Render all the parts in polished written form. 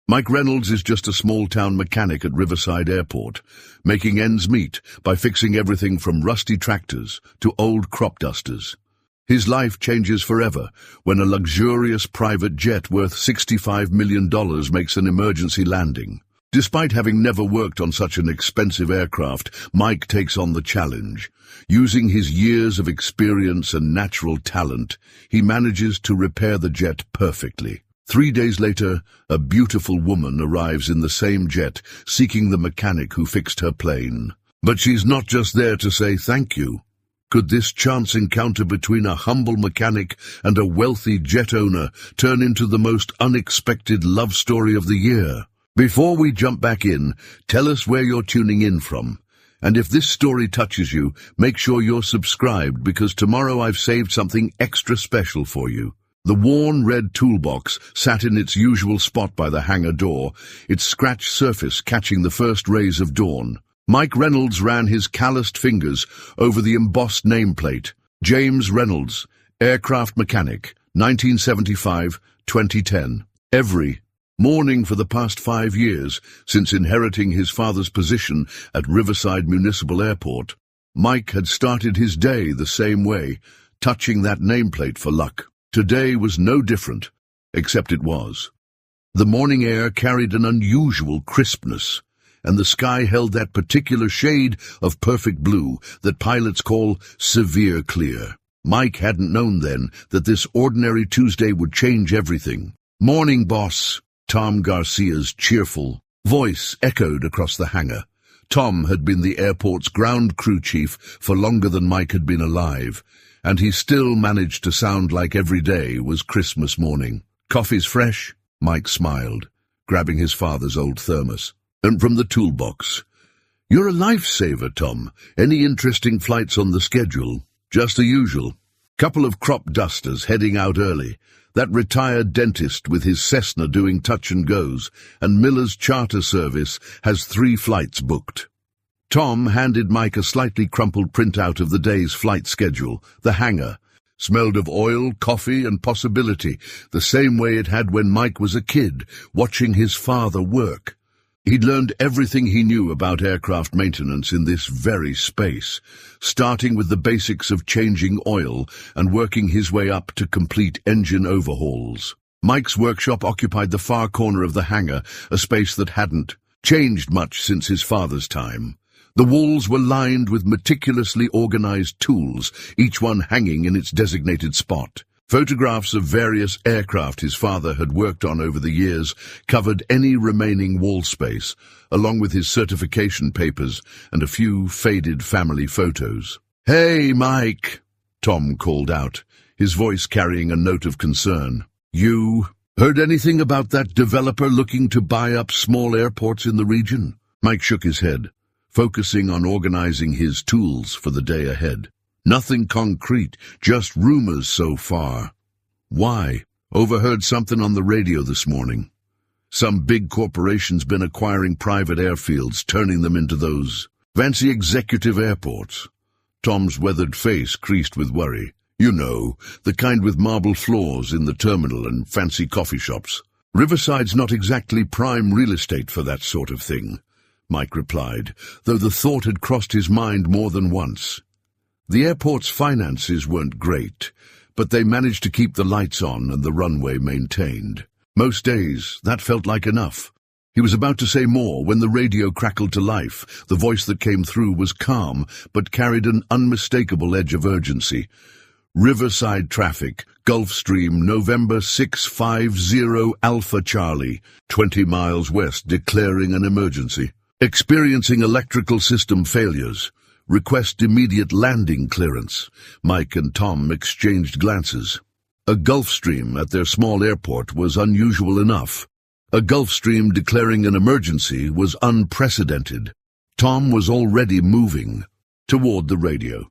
Mike Reynolds is just a small-town mechanic at Riverside Airport, making ends meet by fixing everything from rusty tractors to old crop dusters. His life changes forever when a luxurious private jet worth $65 million makes an emergency landing. Despite having never worked on such an expensive aircraft, Mike takes on the challenge. Using his years of experience and natural talent, he manages to repair the jet perfectly. 3 days later, a beautiful woman arrives in the same jet, seeking the mechanic who fixed her plane. But she's not just there to say thank you. Could this chance encounter between a humble mechanic and a wealthy jet owner turn into the most unexpected love story of the year? Before we jump back in, tell us where you're tuning in from. And if this story touches you, make sure you're subscribed, because tomorrow I've saved something extra special for you. The worn red toolbox sat in its usual spot by the hangar door, its scratched surface catching the first rays of dawn. Mike Reynolds ran his calloused fingers over the embossed nameplate. James Reynolds, aircraft mechanic, 1975-2010. Every morning for the past 5 years, since inheriting his father's position at Riverside Municipal Airport, Mike had started his day the same way, touching that nameplate for luck. Today was no different, except it was. The morning air carried an unusual crispness, and the sky held that particular shade of perfect blue that pilots call severe clear. Mike hadn't known then that this ordinary Tuesday would change everything. "Morning, boss," Tom Garcia's cheerful voice echoed across the hangar. Tom had been the airport's ground crew chief for longer than Mike had been alive, and he still managed to sound like every day was Christmas morning. "Coffee's fresh?" Mike smiled, grabbing his father's old thermos. And from the toolbox, "You're a lifesaver, Tom. Any interesting flights on the schedule?" "Just the usual. Couple of crop dusters heading out early, that retired dentist with his Cessna doing touch-and-goes, and Miller's charter service has 3 flights booked." Tom handed Mike a slightly crumpled printout of the day's flight schedule. The hangar smelled of oil, coffee, and possibility, the same way it had when Mike was a kid, watching his father work. He'd learned everything he knew about aircraft maintenance in this very space, starting with the basics of changing oil and working his way up to complete engine overhauls. Mike's workshop occupied the far corner of the hangar, a space that hadn't changed much since his father's time. The walls were lined with meticulously organized tools, each one hanging in its designated spot. Photographs of various aircraft his father had worked on over the years covered any remaining wall space, along with his certification papers and a few faded family photos. "Hey, Mike," Tom called out, his voice carrying a note of concern. "You heard anything about that developer looking to buy up small airports in the region?" Mike shook his head, focusing on organizing his tools for the day ahead. "Nothing concrete, just rumors so far." "Why?" "Overheard something on the radio this morning. Some big corporation's been acquiring private airfields, turning them into those fancy executive airports." Tom's weathered face creased with worry. "You know, the kind with marble floors in the terminal and fancy coffee shops. Riverside's not exactly prime real estate for that sort of thing," Mike replied, though the thought had crossed his mind more than once. The airport's finances weren't great, but they managed to keep the lights on and the runway maintained. Most days, that felt like enough. He was about to say more when the radio crackled to life. The voice that came through was calm, but carried an unmistakable edge of urgency. "Riverside traffic, Gulfstream, November 650 Alpha Charlie, 20 miles west, declaring an emergency. Experiencing electrical system failures. Request immediate landing clearance." Mike and Tom exchanged glances. A Gulfstream at their small airport was unusual enough. A Gulfstream declaring an emergency was unprecedented. Tom was already moving toward the radio.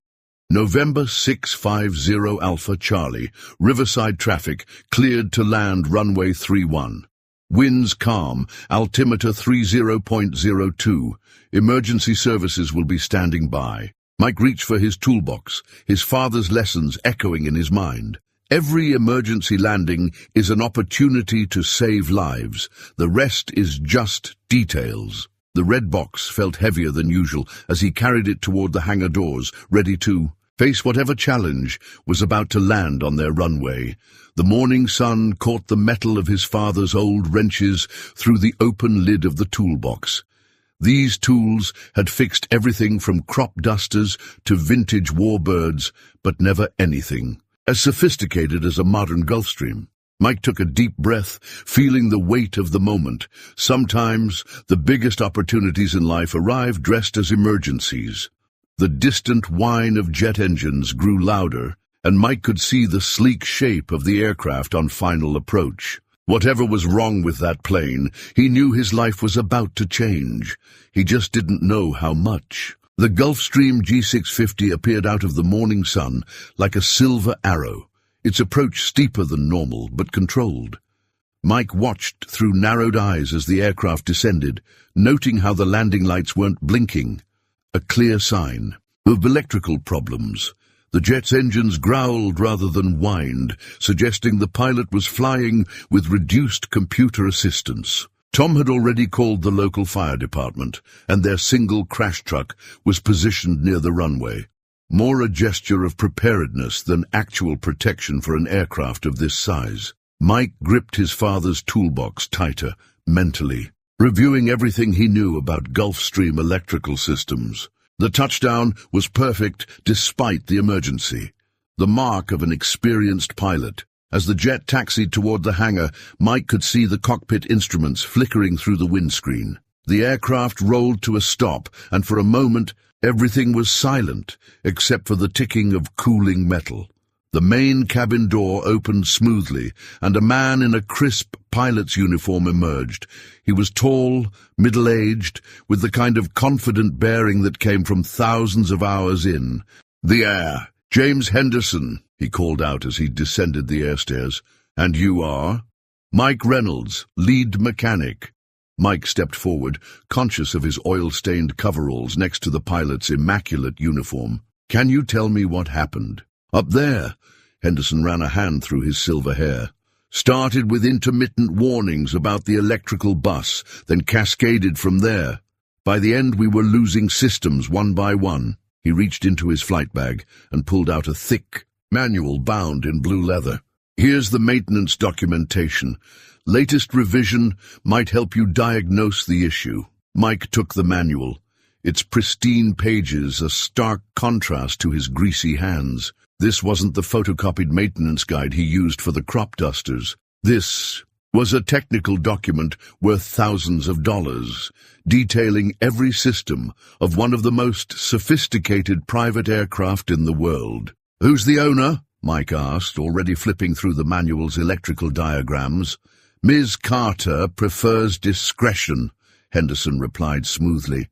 "November 650 Alpha Charlie, Riverside traffic, cleared to land runway 31. Winds calm, altimeter 30.02. Emergency services will be standing by." Mike reached for his toolbox, his father's lessons echoing in his mind. Every emergency landing is an opportunity to save lives. The rest is just details. The red box felt heavier than usual as he carried it toward the hangar doors, ready to face whatever challenge was about to land on their runway. The morning sun caught the metal of his father's old wrenches through the open lid of the toolbox. These tools had fixed everything from crop dusters to vintage warbirds, but never anything as sophisticated as a modern Gulfstream. Mike took a deep breath, feeling the weight of the moment. Sometimes the biggest opportunities in life arrive dressed as emergencies. The distant whine of jet engines grew louder, and Mike could see the sleek shape of the aircraft on final approach. Whatever was wrong with that plane, he knew his life was about to change. He just didn't know how much. The Gulfstream G650 appeared out of the morning sun like a silver arrow, its approach steeper than normal, but controlled. Mike watched through narrowed eyes as the aircraft descended, noting how the landing lights weren't blinking. A clear sign of electrical problems. The jet's engines growled rather than whined, suggesting the pilot was flying with reduced computer assistance. Tom had already called the local fire department, and their single crash truck was positioned near the runway. More a gesture of preparedness than actual protection for an aircraft of this size. Mike gripped his father's toolbox tighter, mentally, reviewing everything he knew about Gulfstream electrical systems. The touchdown was perfect despite the emergency, the mark of an experienced pilot. As the jet taxied toward the hangar, Mike could see the cockpit instruments flickering through the windscreen. The aircraft rolled to a stop, and for a moment, everything was silent, except for the ticking of cooling metal. The main cabin door opened smoothly, and a man in a crisp pilot's uniform emerged. He was tall, middle-aged, with the kind of confident bearing that came from thousands of hours in. "The air, James Henderson," he called out as he descended the airstairs. "And you are?" "Mike Reynolds, lead mechanic." Mike stepped forward, conscious of his oil-stained coveralls next to the pilot's immaculate uniform. "Can you tell me what happened?" "Up there," Henderson ran a hand through his silver hair. "Started with intermittent warnings about the electrical bus, then cascaded from there. By the end we were losing systems one by one." He reached into his flight bag and pulled out a thick manual bound in blue leather. "Here's the maintenance documentation. Latest revision might help you diagnose the issue." Mike took the manual, its pristine pages a stark contrast to his greasy hands. This wasn't the photocopied maintenance guide he used for the crop dusters. This was a technical document worth thousands of dollars, detailing every system of one of the most sophisticated private aircraft in the world. "Who's the owner?" Mike asked, already flipping through the manual's electrical diagrams. "Ms. Carter prefers discretion," Henderson replied smoothly.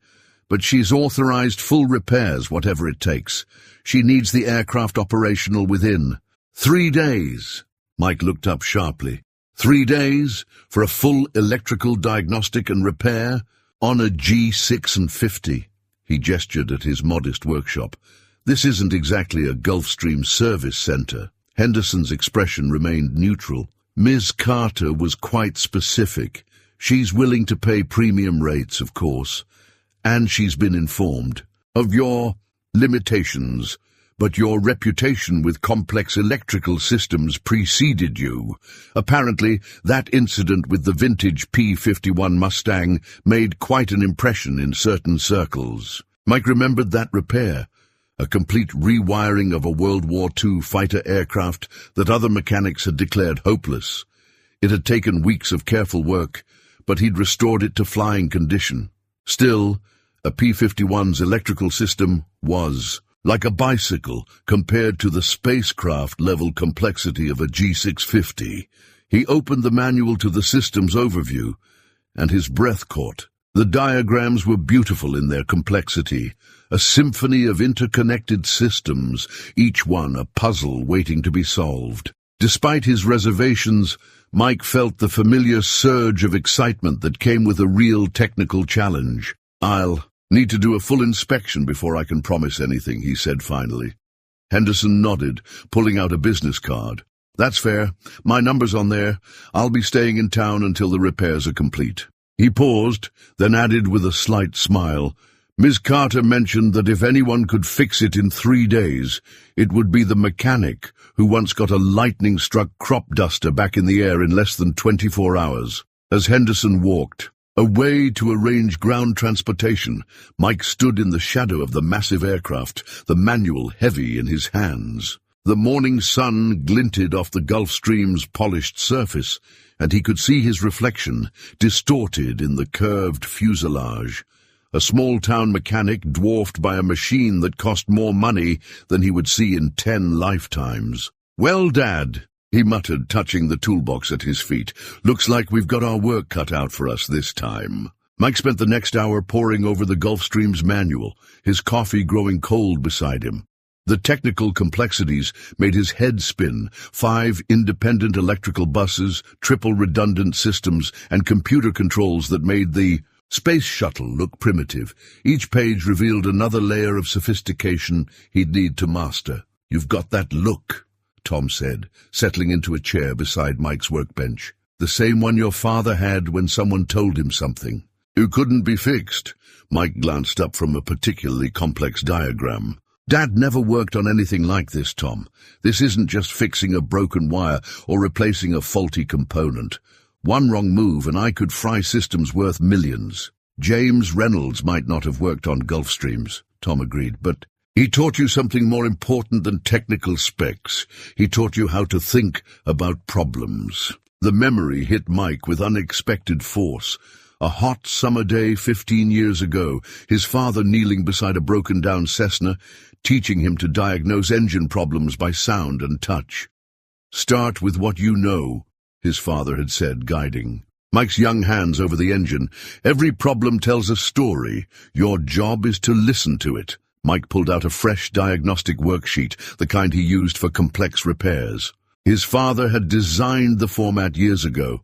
"But she's authorized full repairs, whatever it takes. She needs the aircraft operational within 3 days. Mike looked up sharply. 3 days for a full electrical diagnostic and repair on a G650. He gestured at his modest workshop. "This isn't exactly a Gulfstream service center." Henderson's expression remained neutral. "Ms. Carter was quite specific. She's willing to pay premium rates, of course, and she's been informed of your limitations, but your reputation with complex electrical systems preceded you. Apparently, that incident with the vintage P-51 Mustang made quite an impression in certain circles." Mike remembered that repair, a complete rewiring of a World War II fighter aircraft that other mechanics had declared hopeless. It had taken weeks of careful work, but he'd restored it to flying condition. Still, a P-51's electrical system was like a bicycle compared to the spacecraft-level complexity of a G650. He opened the manual to the system's overview, and his breath caught. The diagrams were beautiful in their complexity, a symphony of interconnected systems, each one a puzzle waiting to be solved. Despite his reservations, Mike felt the familiar surge of excitement that came with a real technical challenge. "I'll need to do a full inspection before I can promise anything," he said finally. Henderson nodded, pulling out a business card. That's fair. My number's on there. I'll be staying in town until the repairs are complete. He paused, then added with a slight smile, Ms. Carter mentioned that if anyone could fix it in 3 days, it would be the mechanic who once got a lightning-struck crop duster back in the air in less than 24 hours. As Henderson walked away to arrange ground transportation, Mike stood in the shadow of the massive aircraft, the manual heavy in his hands. The morning sun glinted off the Gulf Stream's polished surface, and he could see his reflection, distorted in the curved fuselage. A small-town mechanic dwarfed by a machine that cost more money than he would see in 10 lifetimes. "Well, Dad," he muttered, touching the toolbox at his feet, "looks like we've got our work cut out for us this time." Mike spent the next hour poring over the Gulfstream's manual, his coffee growing cold beside him. The technical complexities made his head spin. 5 independent electrical buses, triple redundant systems, and computer controls that made the space shuttle look primitive. Each page revealed another layer of sophistication he'd need to master. "You've got that look," Tom said, settling into a chair beside Mike's workbench. "The same one your father had when someone told him something. You couldn't be fixed." Mike glanced up from a particularly complex diagram. "Dad never worked on anything like this, Tom. This isn't just fixing a broken wire or replacing a faulty component. One wrong move and I could fry systems worth millions." "James Reynolds might not have worked on Gulfstreams," Tom agreed, "but he taught you something more important than technical specs. He taught you how to think about problems." The memory hit Mike with unexpected force. A hot summer day 15 years ago, his father kneeling beside a broken-down Cessna, teaching him to diagnose engine problems by sound and touch. "Start with what you know," his father had said, guiding. Mike's young hands over the engine. "Every problem tells a story. Your job is to listen to it." Mike pulled out a fresh diagnostic worksheet, the kind he used for complex repairs. His father had designed the format years ago,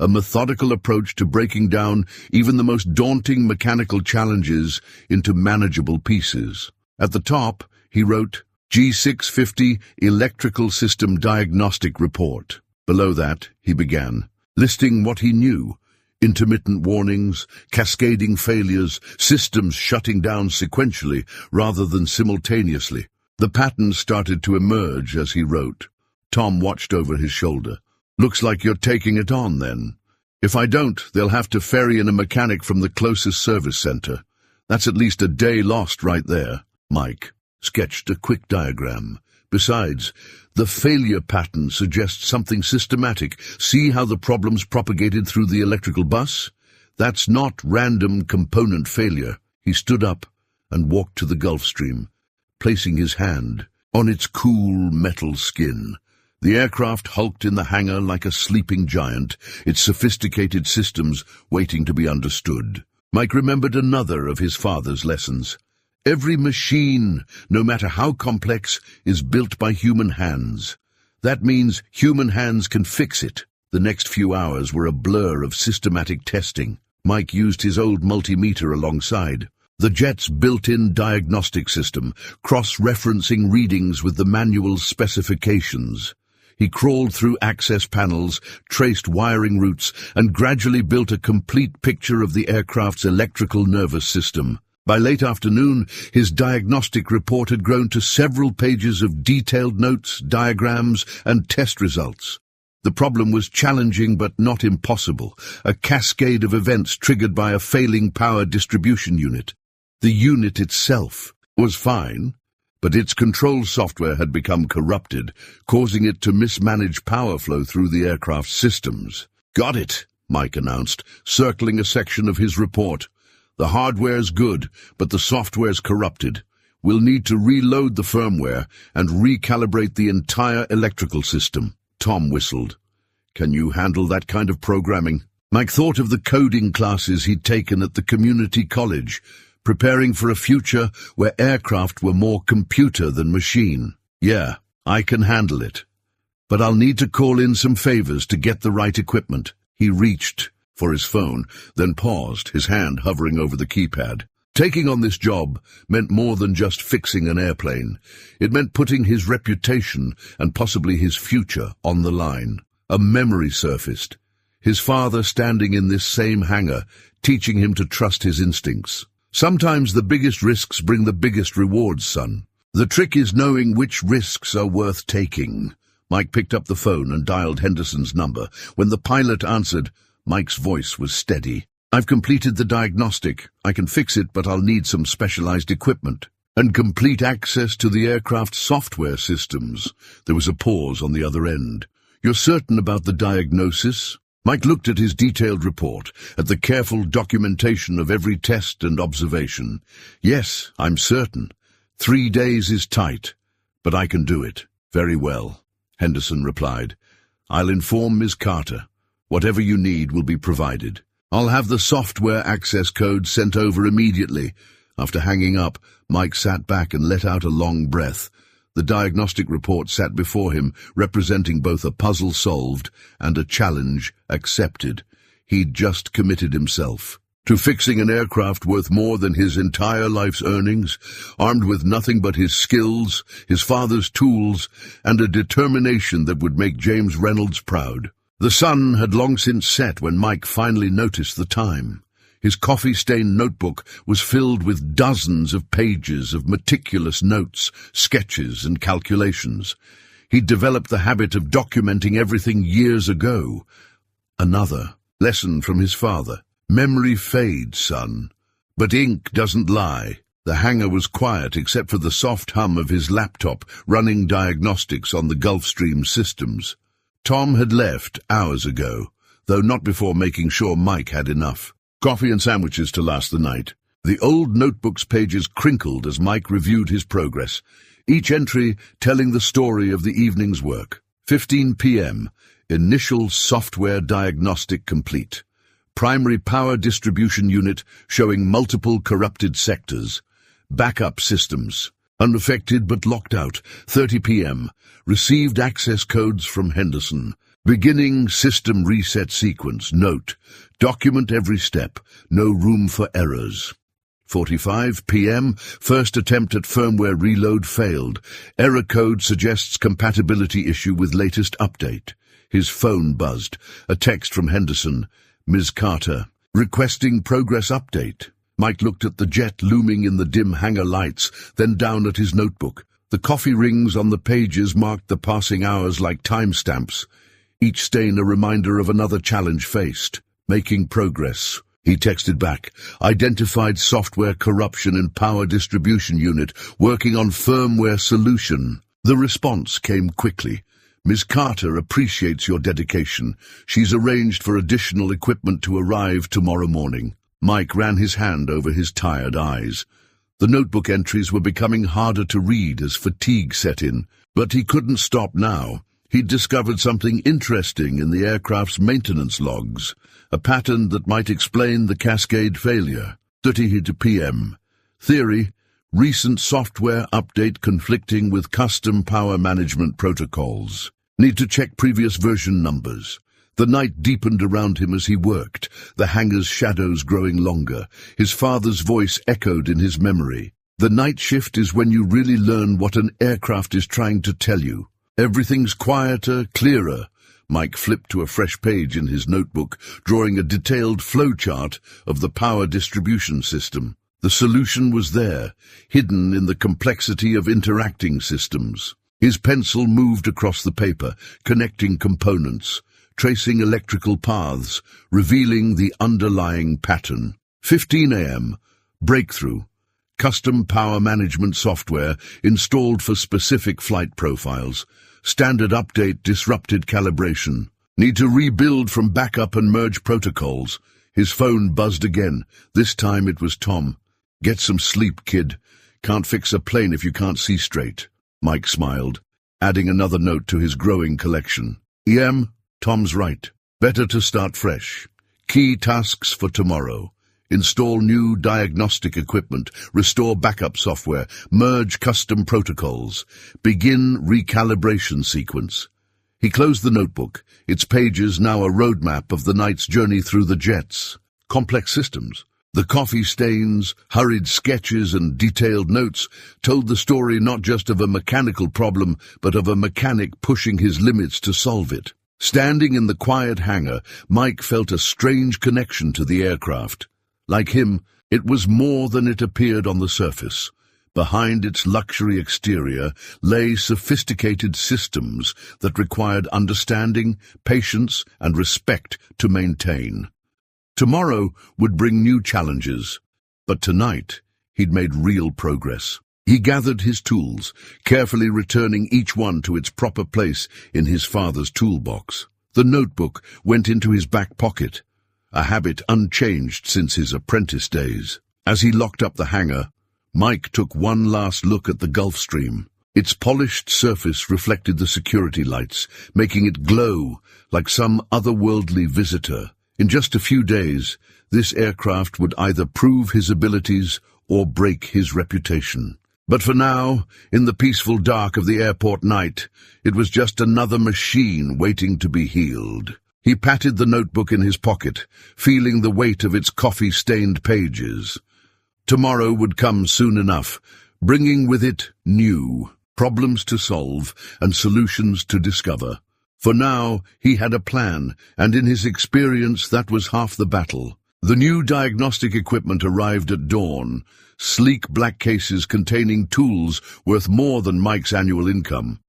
a methodical approach to breaking down even the most daunting mechanical challenges into manageable pieces. At the top, he wrote, G650 Electrical System Diagnostic Report. Below that, he began, listing what he knew: intermittent warnings, cascading failures, systems shutting down sequentially rather than simultaneously. The patterns started to emerge as he wrote. Tom watched over his shoulder. "Looks like you're taking it on, then." "If I don't, they'll have to ferry in a mechanic from the closest service center. That's at least a day lost right there." Mike sketched a quick diagram. "Besides, the failure pattern suggests something systematic. See how the problems propagated through the electrical bus? That's not random component failure." He stood up and walked to the Gulfstream, placing his hand on its cool metal skin. The aircraft hulked in the hangar like a sleeping giant, its sophisticated systems waiting to be understood. Mike remembered another of his father's lessons. Every machine, no matter how complex, is built by human hands. That means human hands can fix it. The next few hours were a blur of systematic testing. Mike used his old multimeter alongside. The jet's built-in diagnostic system, cross-referencing readings with the manual's specifications. He crawled through access panels, traced wiring routes, and gradually built a complete picture of the aircraft's electrical nervous system. By late afternoon, his diagnostic report had grown to several pages of detailed notes, diagrams, and test results. The problem was challenging but not impossible, a cascade of events triggered by a failing power distribution unit. The unit itself was fine, but its control software had become corrupted, causing it to mismanage power flow through the aircraft's systems. "Got it," Mike announced, circling a section of his report. "The hardware's good, but the software's corrupted. We'll need to reload the firmware and recalibrate the entire electrical system." Tom whistled. "Can you handle that kind of programming?" Mike thought of the coding classes he'd taken at the community college, preparing for a future where aircraft were more computer than machine. "Yeah, I can handle it. But I'll need to call in some favors to get the right equipment." He reached for his phone, then paused, his hand hovering over the keypad. Taking on this job meant more than just fixing an airplane. It meant putting his reputation and possibly his future on the line. A memory surfaced. His father standing in this same hangar, teaching him to trust his instincts. Sometimes the biggest risks bring the biggest rewards, son. The trick is knowing which risks are worth taking. Mike picked up the phone and dialed Henderson's number. When the pilot answered, Mike's voice was steady. I've completed the diagnostic. I can fix it, but I'll need some specialized equipment. And complete access to the aircraft's software systems. There was a pause on the other end. You're certain about the diagnosis? Mike looked at his detailed report, at the careful documentation of every test and observation. Yes, I'm certain. 3 days is tight, but I can do it. Very well, Henderson replied. I'll inform Ms. Carter. Whatever you need will be provided. I'll have the software access code sent over immediately. After hanging up, Mike sat back and let out a long breath. The diagnostic report sat before him, representing both a puzzle solved and a challenge accepted. He'd just committed himself to fixing an aircraft worth more than his entire life's earnings, armed with nothing but his skills, his father's tools, and a determination that would make James Reynolds proud. The sun had long since set when Mike finally noticed the time. His coffee-stained notebook was filled with dozens of pages of meticulous notes, sketches, and calculations. He'd developed the habit of documenting everything years ago. Another lesson from his father. Memory fades, son. But ink doesn't lie. The hangar was quiet except for the soft hum of his laptop running diagnostics on the Gulfstream systems. Tom had left hours ago, though not before making sure Mike had enough. Coffee and sandwiches to last the night. The old notebook's pages crinkled as Mike reviewed his progress, each entry telling the story of the evening's work. 15 p.m. Initial software diagnostic complete. Primary power distribution unit showing multiple corrupted sectors. Backup systems. Unaffected but locked out. 30 p.m. Received access codes from Henderson. Beginning system reset sequence. Note. Document every step. No room for errors. 45 p.m. First attempt at firmware reload failed. Error code suggests compatibility issue with latest update. His phone buzzed. A text from Henderson. Ms. Carter. Requesting progress update. Mike looked at the jet looming in the dim hangar lights, then down at his notebook. The coffee rings on the pages marked the passing hours like timestamps. Each stain a reminder of another challenge faced. Making progress. He texted back. Identified software corruption in power distribution unit. Working on firmware solution. The response came quickly. Ms. Carter appreciates your dedication. She's arranged for additional equipment to arrive tomorrow morning. Mike ran his hand over his tired eyes. The notebook entries were becoming harder to read as fatigue set in, but he couldn't stop now. He'd discovered something interesting in the aircraft's maintenance logs, a pattern that might explain the cascade failure. 30 p.m. Theory: recent software update conflicting with custom power management protocols. Need to check previous version numbers. The night deepened around him as he worked, the hangar's shadows growing longer. His father's voice echoed in his memory. The night shift is when you really learn what an aircraft is trying to tell you. Everything's quieter, clearer. Mike flipped to a fresh page in his notebook, drawing a detailed flowchart of the power distribution system. The solution was there, hidden in the complexity of interacting systems. His pencil moved across the paper, connecting components, tracing electrical paths, revealing the underlying pattern. 15 a.m. Breakthrough. Custom power management software installed for specific flight profiles. Standard update disrupted calibration. Need to rebuild from backup and merge protocols. His phone buzzed again. This time it was Tom. Get some sleep, kid. Can't fix a plane if you can't see straight. Mike smiled, adding another note to his growing collection. EM, Tom's right. Better to start fresh. Key tasks for tomorrow. Install new diagnostic equipment, restore backup software, merge custom protocols, begin recalibration sequence. He closed the notebook, its pages now a roadmap of the night's journey through the jets. Complex systems. The coffee stains, hurried sketches, and detailed notes told the story not just of a mechanical problem, but of a mechanic pushing his limits to solve it. Standing in the quiet hangar, Mike felt a strange connection to the aircraft. Like him, it was more than it appeared on the surface. Behind its luxury exterior lay sophisticated systems that required understanding, patience, and respect to maintain. Tomorrow would bring new challenges, but tonight he'd made real progress. He gathered his tools, carefully returning each one to its proper place in his father's toolbox. The notebook went into his back pocket, a habit unchanged since his apprentice days. As he locked up the hangar, Mike took one last look at the Gulf Stream. Its polished surface reflected the security lights, making it glow like some otherworldly visitor. In just a few days, this aircraft would either prove his abilities or break his reputation. But for now, in the peaceful dark of the airport night, it was just another machine waiting to be healed. He patted the notebook in his pocket, feeling the weight of its coffee-stained pages. Tomorrow would come soon enough, bringing with it new problems to solve and solutions to discover. For now, he had a plan, and in his experience that was half the battle. The new diagnostic equipment arrived at dawn, sleek black cases containing tools worth more than Mike's annual income.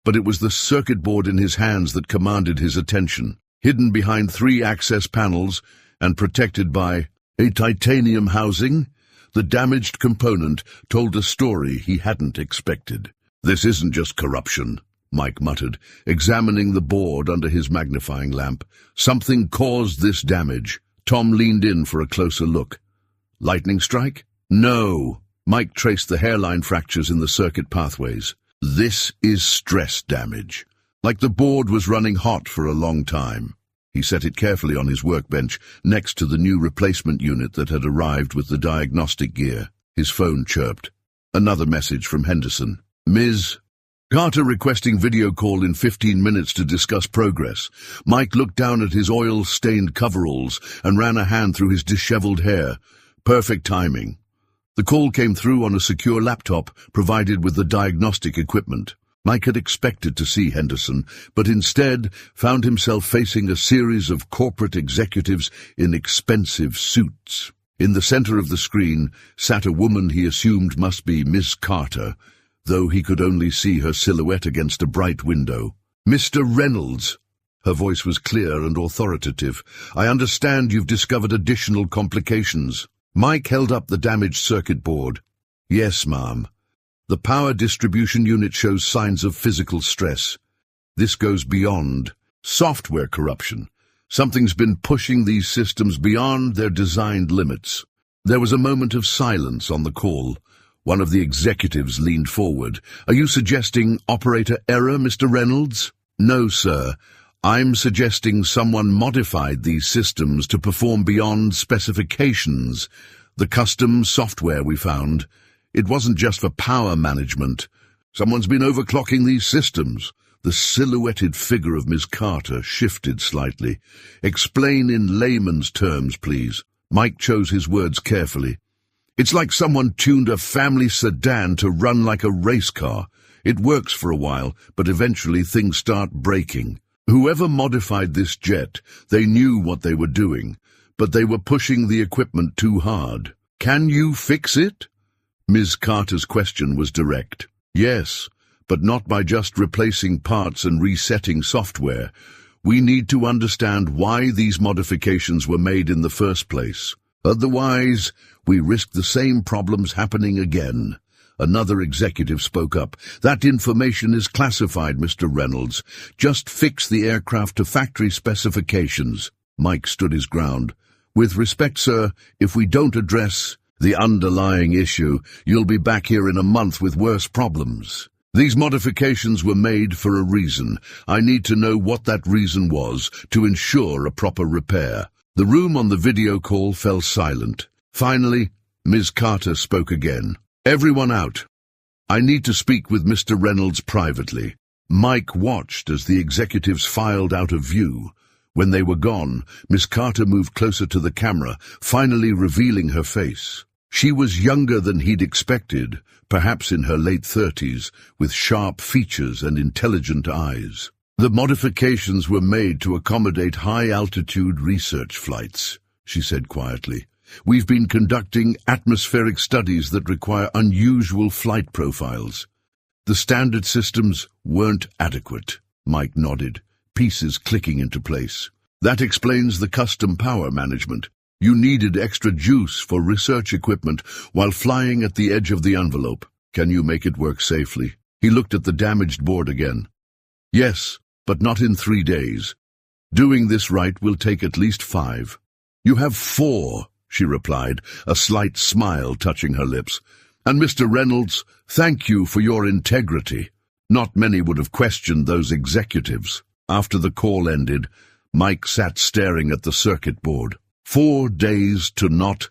But it was the circuit board in his hands that commanded his attention. Hidden behind 3 access panels and protected by a titanium housing, the damaged component told a story he hadn't expected. "This isn't just corruption," Mike muttered, examining the board under his magnifying lamp. "Something caused this damage." Tom leaned in for a closer look. "Lightning strike?" "No." Mike traced the hairline fractures in the circuit pathways. "This is stress damage. Like the board was running hot for a long time." He set it carefully on his workbench, next to the new replacement unit that had arrived with the diagnostic gear. His phone chirped. Another message from Henderson. "Ms. Carter requesting video call in 15 minutes to discuss progress." Mike looked down at his oil-stained coveralls and ran a hand through his disheveled hair. Perfect timing. The call came through on a secure laptop provided with the diagnostic equipment. Mike had expected to see Henderson, but instead found himself facing a series of corporate executives in expensive suits. In the center of the screen sat a woman he assumed must be Miss Carter, though he could only see her silhouette against a bright window. "Mr. Reynolds." Her voice was clear and authoritative. "I understand you've discovered additional complications." Mike held up the damaged circuit board. "Yes, ma'am. The power distribution unit shows signs of physical stress. This goes beyond software corruption. Something's been pushing these systems beyond their designed limits." There was a moment of silence on the call. One of the executives leaned forward. "Are you suggesting operator error, Mr. Reynolds?" "No, sir. I'm suggesting someone modified these systems to perform beyond specifications. The custom software we found, it wasn't just for power management. Someone's been overclocking these systems." The silhouetted figure of Miss Carter shifted slightly. "Explain in layman's terms, please." Mike chose his words carefully. "It's like someone tuned a family sedan to run like a race car. It works for a while, but eventually things start breaking. Whoever modified this jet, they knew what they were doing, but they were pushing the equipment too hard. Can you fix it?" Ms. Carter's question was direct. "Yes, but not by just replacing parts and resetting software. We need to understand why these modifications were made in the first place. Otherwise, we risk the same problems happening again." Another executive spoke up. "That information is classified, Mr. Reynolds. Just fix the aircraft to factory specifications." Mike stood his ground. "With respect, sir, if we don't address the underlying issue, you'll be back here in a month with worse problems. These modifications were made for a reason. I need to know what that reason was to ensure a proper repair." The room on the video call fell silent. Finally, Ms. Carter spoke again. "Everyone out. I need to speak with Mr. Reynolds privately." Mike watched as the executives filed out of view. When they were gone, Miss Carter moved closer to the camera, finally revealing her face. She was younger than he'd expected, perhaps in her late 30s, with sharp features and intelligent eyes. The modifications were made to accommodate high-altitude research flights, she said quietly. We've been conducting atmospheric studies that require unusual flight profiles. The standard systems weren't adequate. Mike nodded, pieces clicking into place. That explains the custom power management. You needed extra juice for research equipment while flying at the edge of the envelope. Can you make it work safely? He looked at the damaged board again. Yes, but not in 3 days. Doing this right will take at least 5. You have 4, she replied, a slight smile touching her lips. And Mr. Reynolds, thank you for your integrity. Not many would have questioned those executives. After the call ended, Mike sat staring at the circuit board. 4 days to not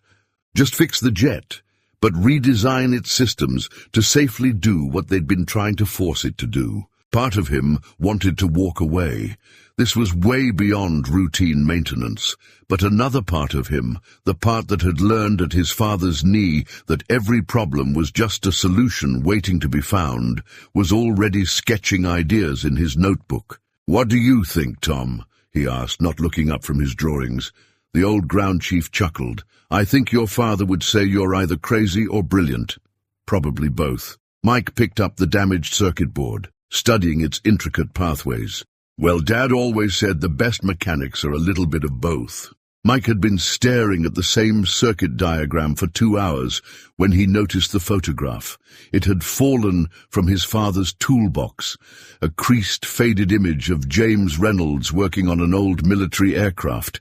just fix the jet, but redesign its systems to safely do what they'd been trying to force it to do. Part of him wanted to walk away. This was way beyond routine maintenance. But another part of him, the part that had learned at his father's knee that every problem was just a solution waiting to be found, was already sketching ideas in his notebook. "What do you think, Tom?" he asked, not looking up from his drawings. The old ground chief chuckled. "I think your father would say you're either crazy or brilliant." "Probably both." Mike picked up the damaged circuit board, studying its intricate pathways. "Well, Dad always said the best mechanics are a little bit of both." Mike had been staring at the same circuit diagram for 2 hours when he noticed the photograph. It had fallen from his father's toolbox, a creased, faded image of James Reynolds working on an old military aircraft.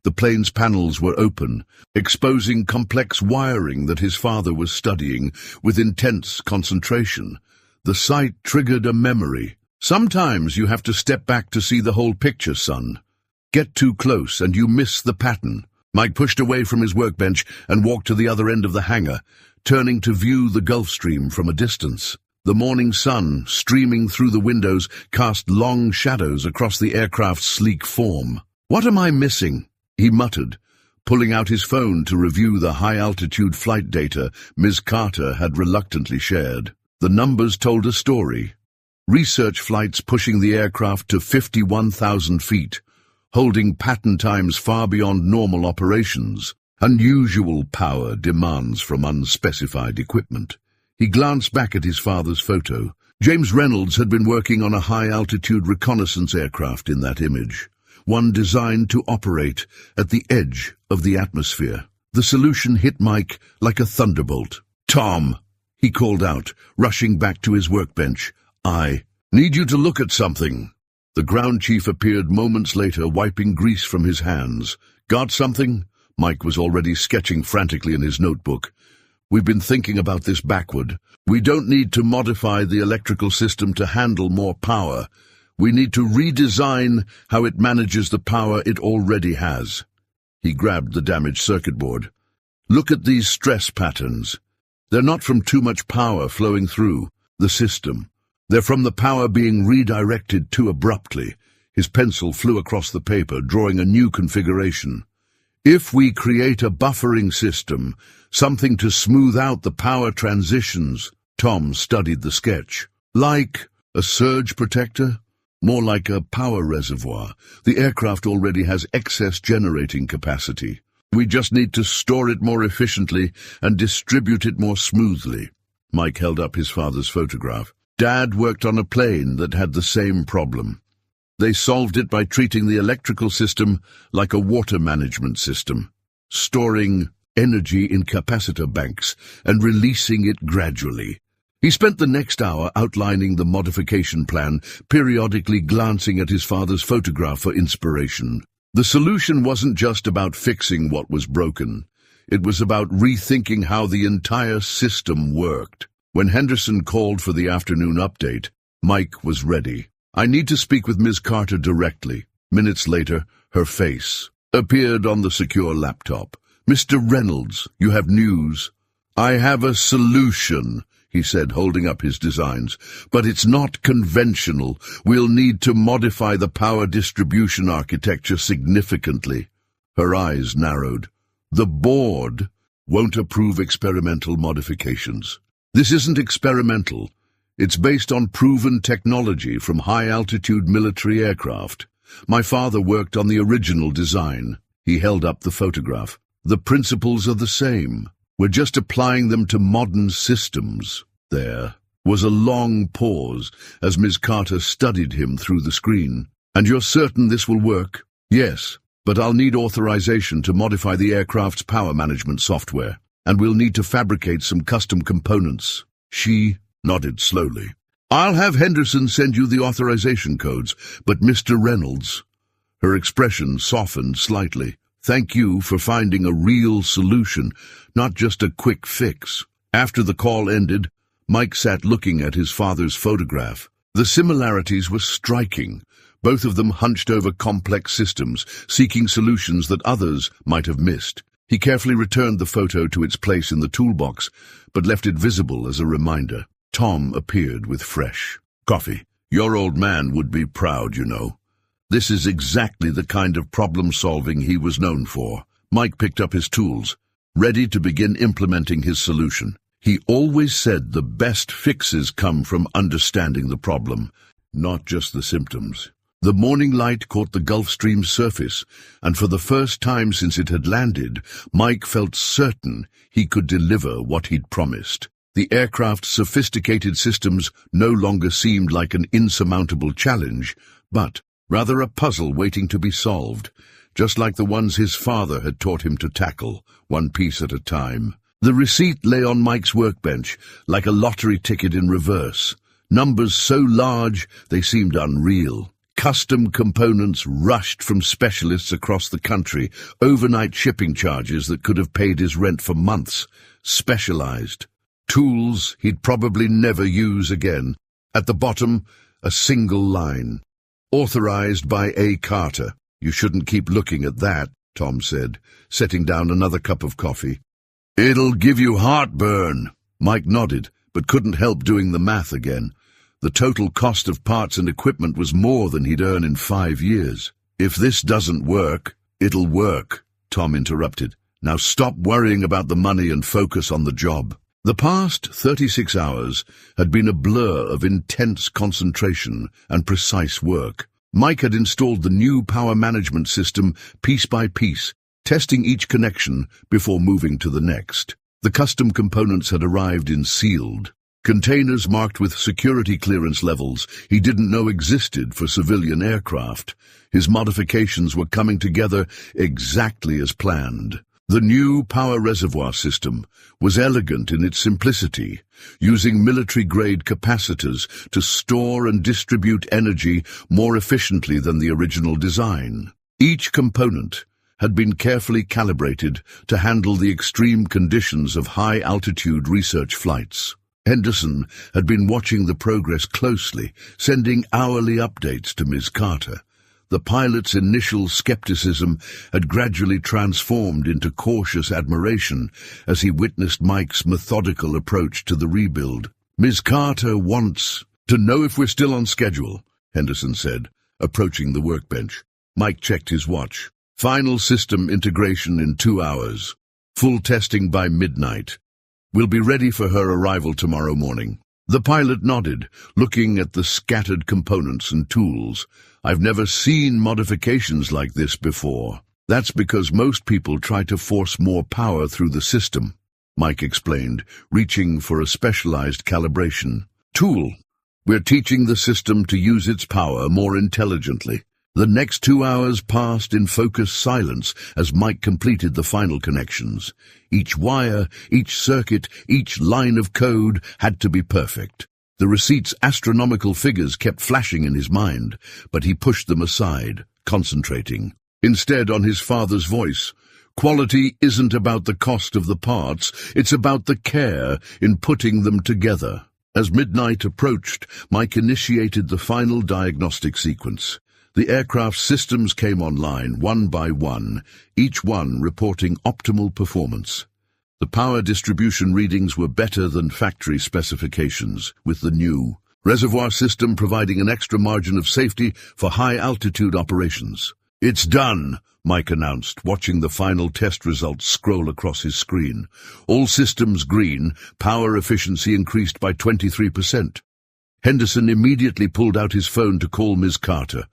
The plane's panels were open, exposing complex wiring that his father was studying with intense concentration. The sight triggered a memory. "Sometimes you have to step back to see the whole picture, son. Get too close and you miss the pattern." Mike pushed away from his workbench and walked to the other end of the hangar, turning to view the Gulf Stream from a distance. The morning sun, streaming through the windows, cast long shadows across the aircraft's sleek form. "What am I missing?" he muttered, pulling out his phone to review the high-altitude flight data Ms. Carter had reluctantly shared. The numbers told a story. Research flights pushing the aircraft to 51,000 feet, holding pattern times far beyond normal operations. Unusual power demands from unspecified equipment. He glanced back at his father's photo. James Reynolds had been working on a high-altitude reconnaissance aircraft in that image, one designed to operate at the edge of the atmosphere. The solution hit Mike like a thunderbolt. "Tom," he called out, rushing back to his workbench. "I need you to look at something." The ground chief appeared moments later, wiping grease from his hands. "Got something?" Mike was already sketching frantically in his notebook. "We've been thinking about this backward. We don't need to modify the electrical system to handle more power. We need to redesign how it manages the power it already has." He grabbed the damaged circuit board. "Look at these stress patterns. They're not from too much power flowing through the system. They're from the power being redirected too abruptly." His pencil flew across the paper, drawing a new configuration. "If we create a buffering system, something to smooth out the power transitions," Tom studied the sketch. "Like a surge protector? More like a power reservoir. The aircraft already has excess generating capacity. We just need to store it more efficiently and distribute it more smoothly." Mike held up his father's photograph. "Dad worked on a plane that had the same problem. They solved it by treating the electrical system like a water management system, storing energy in capacitor banks and releasing it gradually." He spent the next hour outlining the modification plan, periodically glancing at his father's photograph for inspiration. The solution wasn't just about fixing what was broken. It was about rethinking how the entire system worked. When Henderson called for the afternoon update, Mike was ready. "I need to speak with Ms. Carter directly." Minutes later, her face appeared on the secure laptop. "Mr. Reynolds, you have news." "I have a solution," he said, holding up his designs. "But it's not conventional. We'll need to modify the power distribution architecture significantly." Her eyes narrowed. "The board won't approve experimental modifications." "This isn't experimental. It's based on proven technology from high-altitude military aircraft. My father worked on the original design." He held up the photograph. "The principles are the same. We're just applying them to modern systems." There was a long pause as Ms. Carter studied him through the screen. "And you're certain this will work?" "Yes, but I'll need authorization to modify the aircraft's power management software, and we'll need to fabricate some custom components." She nodded slowly. "I'll have Henderson send you the authorization codes, but Mr. Reynolds—" Her expression softened slightly. "Thank you for finding a real solution, not just a quick fix." After the call ended, Mike sat looking at his father's photograph. The similarities were striking, both of them hunched over complex systems, seeking solutions that others might have missed. He carefully returned the photo to its place in the toolbox, but left it visible as a reminder. Tom appeared with fresh coffee. "Your old man would be proud, you know. This is exactly the kind of problem-solving he was known for." Mike picked up his tools, ready to begin implementing his solution. He always said the best fixes come from understanding the problem, not just the symptoms. The morning light caught the Gulf Stream's surface, and for the first time since it had landed, Mike felt certain he could deliver what he'd promised. The aircraft's sophisticated systems no longer seemed like an insurmountable challenge, but rather a puzzle waiting to be solved, just like the ones his father had taught him to tackle, one piece at a time. The receipt lay on Mike's workbench, like a lottery ticket in reverse. Numbers so large they seemed unreal. Custom components rushed from specialists across the country, overnight shipping charges that could have paid his rent for months. Specialized. Tools he'd probably never use again. At the bottom, a single line. "Authorized by A. Carter." "You shouldn't keep looking at that," Tom said, setting down another cup of coffee. "It'll give you heartburn." Mike nodded, but couldn't help doing the math again. The total cost of parts and equipment was more than he'd earn in 5 years. "If this doesn't work, it'll work," Tom interrupted. "Now stop worrying about the money and focus on the job." The past 36 hours had been a blur of intense concentration and precise work. Mike had installed the new power management system piece by piece, testing each connection before moving to the next. The custom components had arrived in sealed containers marked with security clearance levels he didn't know existed for civilian aircraft. His modifications were coming together exactly as planned. The new power reservoir system was elegant in its simplicity, using military-grade capacitors to store and distribute energy more efficiently than the original design. Each component had been carefully calibrated to handle the extreme conditions of high-altitude research flights. Henderson had been watching the progress closely, sending hourly updates to Ms. Carter. The pilot's initial skepticism had gradually transformed into cautious admiration as he witnessed Mike's methodical approach to the rebuild. "Ms. Carter wants to know if we're still on schedule," Henderson said, approaching the workbench. Mike checked his watch. "Final system integration in 2 hours. Full testing by midnight. We'll be ready for her arrival tomorrow morning." The pilot nodded, looking at the scattered components and tools. "I've never seen modifications like this before." "That's because most people try to force more power through the system," Mike explained, reaching for a specialized calibration tool. "We're teaching the system to use its power more intelligently." The next 2 hours passed in focused silence as Mike completed the final connections. Each wire, each circuit, each line of code had to be perfect. The receipt's astronomical figures kept flashing in his mind, but he pushed them aside, concentrating instead on his father's voice. "Quality isn't about the cost of the parts, it's about the care in putting them together." As midnight approached, Mike initiated the final diagnostic sequence. The aircraft's systems came online one by one, each one reporting optimal performance. The power distribution readings were better than factory specifications, with the new reservoir system providing an extra margin of safety for high-altitude operations. "It's done," Mike announced, watching the final test results scroll across his screen. All systems green, power efficiency increased by 23%. Henderson immediately pulled out his phone to call Ms. Carter.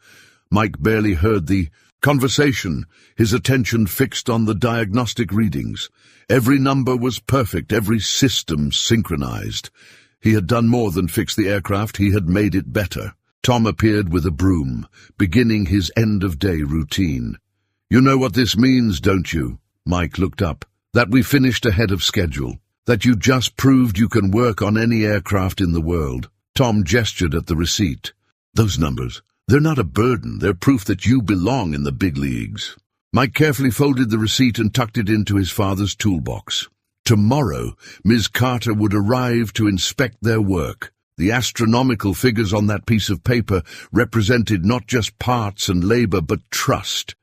Mike barely heard the conversation, his attention fixed on the diagnostic readings. Every number was perfect, every system synchronized. He had done more than fix the aircraft, he had made it better. Tom appeared with a broom, beginning his end-of-day routine. "You know what this means, don't you?" Mike looked up. "That we finished ahead of schedule. That you just proved you can work on any aircraft in the world." Tom gestured at the receipt. "Those numbers, they're not a burden, they're proof that you belong in the big leagues." Mike carefully folded the receipt and tucked it into his father's toolbox. Tomorrow, Ms. Carter would arrive to inspect their work. The astronomical figures on that piece of paper represented not just parts and labor, but trust.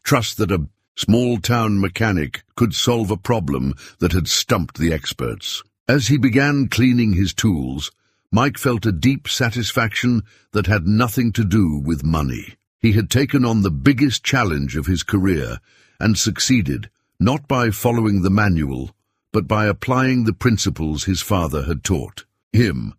Trust that a small-town mechanic could solve a problem that had stumped the experts. As he began cleaning his tools, Mike felt a deep satisfaction that had nothing to do with money. He had taken on the biggest challenge of his career and succeeded, not by following the manual, but by applying the principles his father had taught him.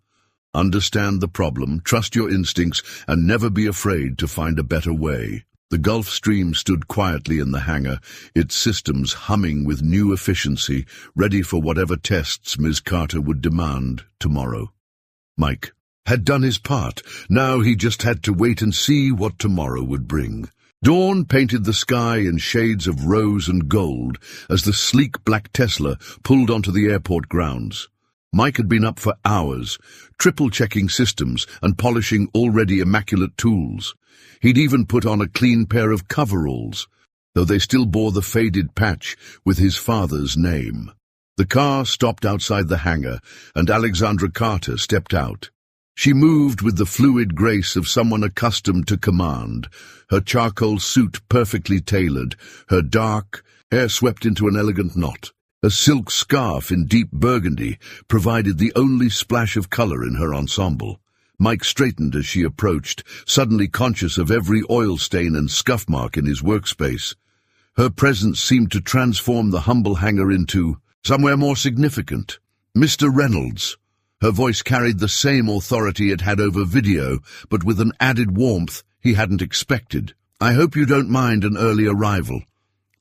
Understand the problem, trust your instincts, and never be afraid to find a better way. The Gulf Stream stood quietly in the hangar, its systems humming with new efficiency, ready for whatever tests Ms. Carter would demand tomorrow. Mike had done his part. Now he just had to wait and see what tomorrow would bring. Dawn painted the sky in shades of rose and gold as the sleek black Tesla pulled onto the airport grounds. Mike had been up for hours, triple-checking systems and polishing already immaculate tools. He'd even put on a clean pair of coveralls, though they still bore the faded patch with his father's name. The car stopped outside the hangar, and Alexandra Carter stepped out. She moved with the fluid grace of someone accustomed to command, her charcoal suit perfectly tailored, her dark hair swept into an elegant knot. A silk scarf in deep burgundy provided the only splash of color in her ensemble. Mike straightened as she approached, suddenly conscious of every oil stain and scuff mark in his workspace. Her presence seemed to transform the humble hangar into somewhere more significant. "Mr. Reynolds." Her voice carried the same authority it had over video, but with an added warmth he hadn't expected. "I hope you don't mind an early arrival.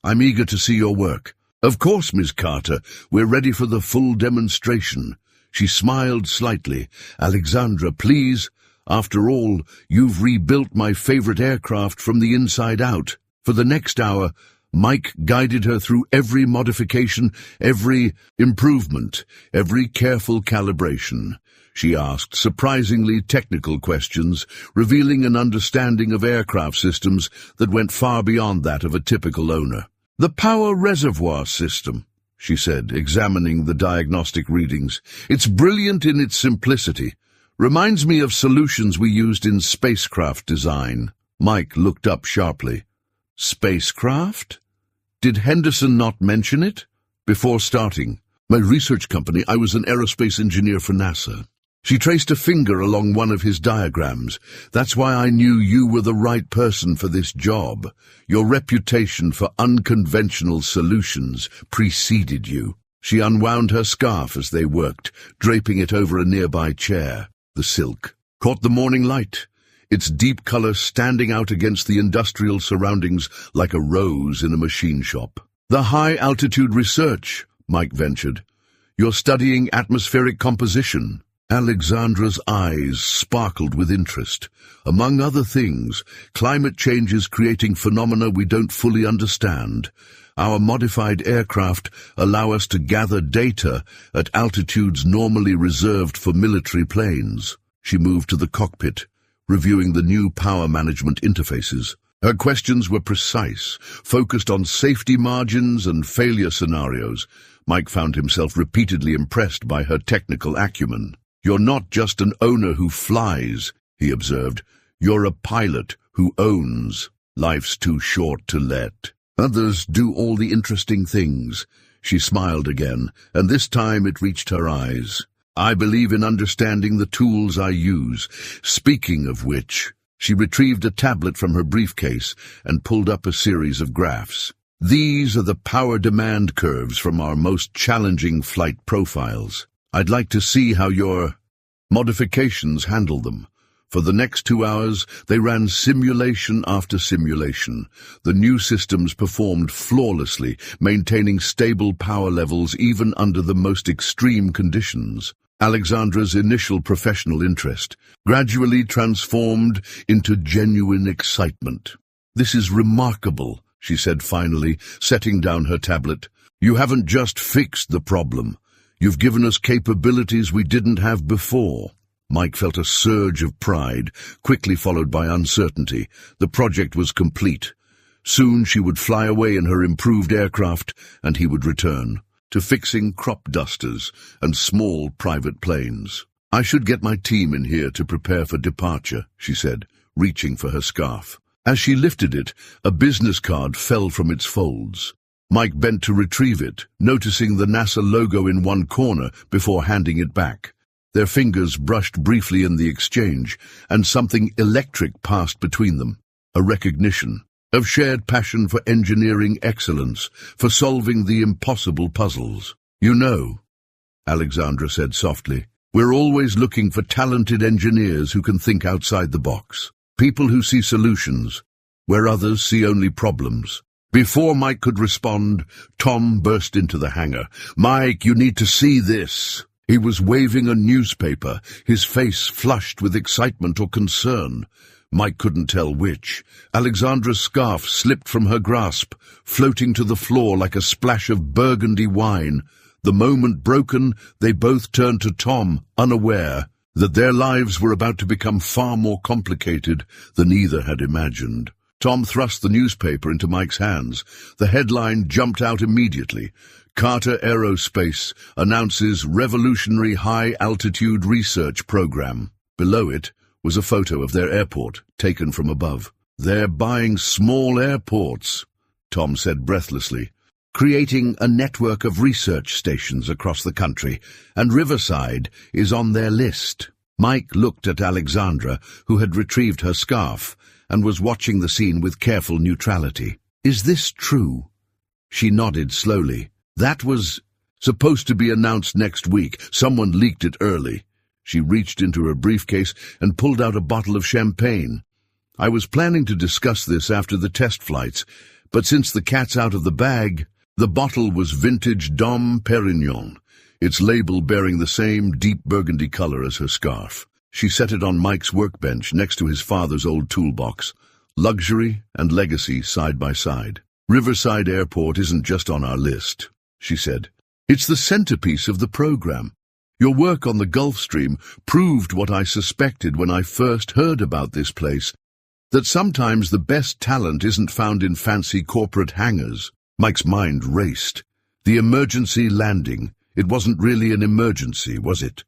I'm eager to see your work." "Of course, Miss Carter. We're ready for the full demonstration." She smiled slightly. "Alexandra, please. After all, you've rebuilt my favorite aircraft from the inside out." For the next hour, Mike guided her through every modification, every improvement, every careful calibration. She asked surprisingly technical questions, revealing an understanding of aircraft systems that went far beyond that of a typical owner. "The power reservoir system," she said, examining the diagnostic readings. "It's brilliant in its simplicity. Reminds me of solutions we used in spacecraft design." Mike looked up sharply. "Spacecraft? Did Henderson not mention it?" "Before starting my research company, I was an aerospace engineer for NASA." She traced a finger along one of his diagrams. "That's why I knew you were the right person for this job. Your reputation for unconventional solutions preceded you." She unwound her scarf as they worked, draping it over a nearby chair. The silk caught the morning light, its deep color standing out against the industrial surroundings like a rose in a machine shop. "The high-altitude research," Mike ventured. "You're studying atmospheric composition." Alexandra's eyes sparkled with interest. "Among other things, climate change is creating phenomena we don't fully understand. Our modified aircraft allow us to gather data at altitudes normally reserved for military planes." She moved to the cockpit, reviewing the new power management interfaces. Her questions were precise, focused on safety margins and failure scenarios. Mike found himself repeatedly impressed by her technical acumen. "You're not just an owner who flies," he observed. "You're a pilot who owns. Life's too short to let others do all the interesting things." She smiled again, and this time it reached her eyes. "I believe in understanding the tools I use. Speaking of which," she retrieved a tablet from her briefcase and pulled up a series of graphs. "These are the power demand curves from our most challenging flight profiles. I'd like to see how your modifications handle them." For the next 2 hours, they ran simulation after simulation. The new systems performed flawlessly, maintaining stable power levels even under the most extreme conditions. Alexandra's initial professional interest gradually transformed into genuine excitement. "This is remarkable," she said finally, setting down her tablet. "You haven't just fixed the problem. You've given us capabilities we didn't have before." Mike felt a surge of pride, quickly followed by uncertainty. The project was complete. Soon she would fly away in her improved aircraft, and he would return to fixing crop dusters and small private planes. "I should get my team in here to prepare for departure," she said, reaching for her scarf. As she lifted it, a business card fell from its folds. Mike bent to retrieve it, noticing the NASA logo in one corner before handing it back. Their fingers brushed briefly in the exchange, and something electric passed between them. A recognition of shared passion for engineering excellence, for solving the impossible puzzles. "You know," Alexandra said softly, "we're always looking for talented engineers who can think outside the box. People who see solutions, where others see only problems." Before Mike could respond, Tom burst into the hangar. "Mike, you need to see this." He was waving a newspaper, his face flushed with excitement or concern. Mike couldn't tell which. Alexandra's scarf slipped from her grasp, floating to the floor like a splash of burgundy wine. The moment broken, they both turned to Tom, unaware that their lives were about to become far more complicated than either had imagined. Tom thrust the newspaper into Mike's hands. The headline jumped out immediately. "Carter Aerospace announces revolutionary high-altitude research program." Below it was a photo of their airport, taken from above. "They're buying small airports," Tom said breathlessly, "creating a network of research stations across the country, and Riverside is on their list." Mike looked at Alexandra, who had retrieved her scarf, and was watching the scene with careful neutrality. "Is this true?" She nodded slowly. "That was supposed to be announced next week. Someone leaked it early." She reached into her briefcase and pulled out a bottle of champagne. "I was planning to discuss this after the test flights, but since the cat's out of the bag..." The bottle was vintage Dom Perignon, its label bearing the same deep burgundy color as her scarf. She set it on Mike's workbench next to his father's old toolbox. Luxury and legacy side by side. "Riverside Airport isn't just on our list," she said. "It's the centerpiece of the program. Your work on the Gulf Stream proved what I suspected when I first heard about this place, that sometimes the best talent isn't found in fancy corporate hangars." Mike's mind raced. The emergency landing. It wasn't really an emergency, was it?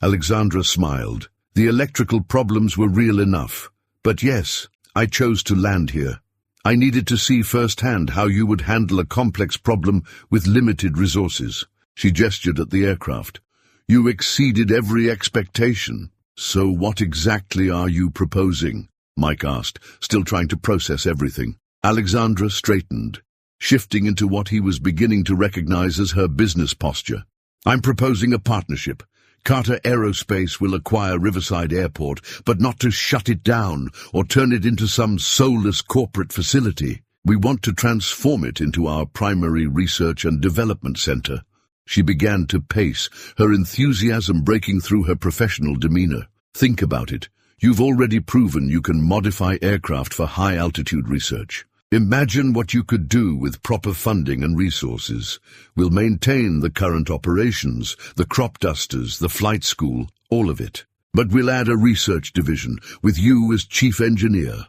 Alexandra smiled. "The electrical problems were real enough. But yes, I chose to land here. I needed to see firsthand how you would handle a complex problem with limited resources." She gestured at the aircraft. "You exceeded every expectation." "So what exactly are you proposing?" Mike asked, still trying to process everything. Alexandra straightened, shifting into what he was beginning to recognize as her business posture. "I'm proposing a partnership. Carter Aerospace will acquire Riverside Airport, but not to shut it down or turn it into some soulless corporate facility. We want to transform it into our primary research and development center." She began to pace, her enthusiasm breaking through her professional demeanor. "Think about it. You've already proven you can modify aircraft for high-altitude research. Imagine what you could do with proper funding and resources. We'll maintain the current operations, the crop dusters, the flight school, all of it. But we'll add a research division, with you as chief engineer."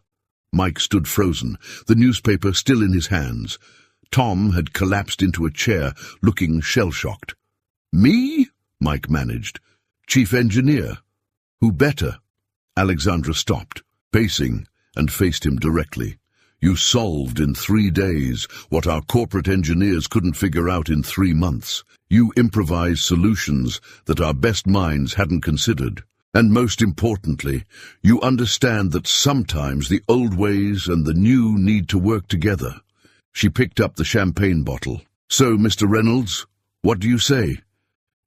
Mike stood frozen, the newspaper still in his hands. Tom had collapsed into a chair, looking shell-shocked. "Me?" Mike managed. "Chief engineer. Who better?" Alexandra stopped, pacing, and faced him directly. You solved in 3 days what our corporate engineers couldn't figure out in 3 months. You improvised solutions that our best minds hadn't considered. And most importantly, you understand that sometimes the old ways and the new need to work together. She picked up the champagne bottle. So, Mr. Reynolds, what do you say?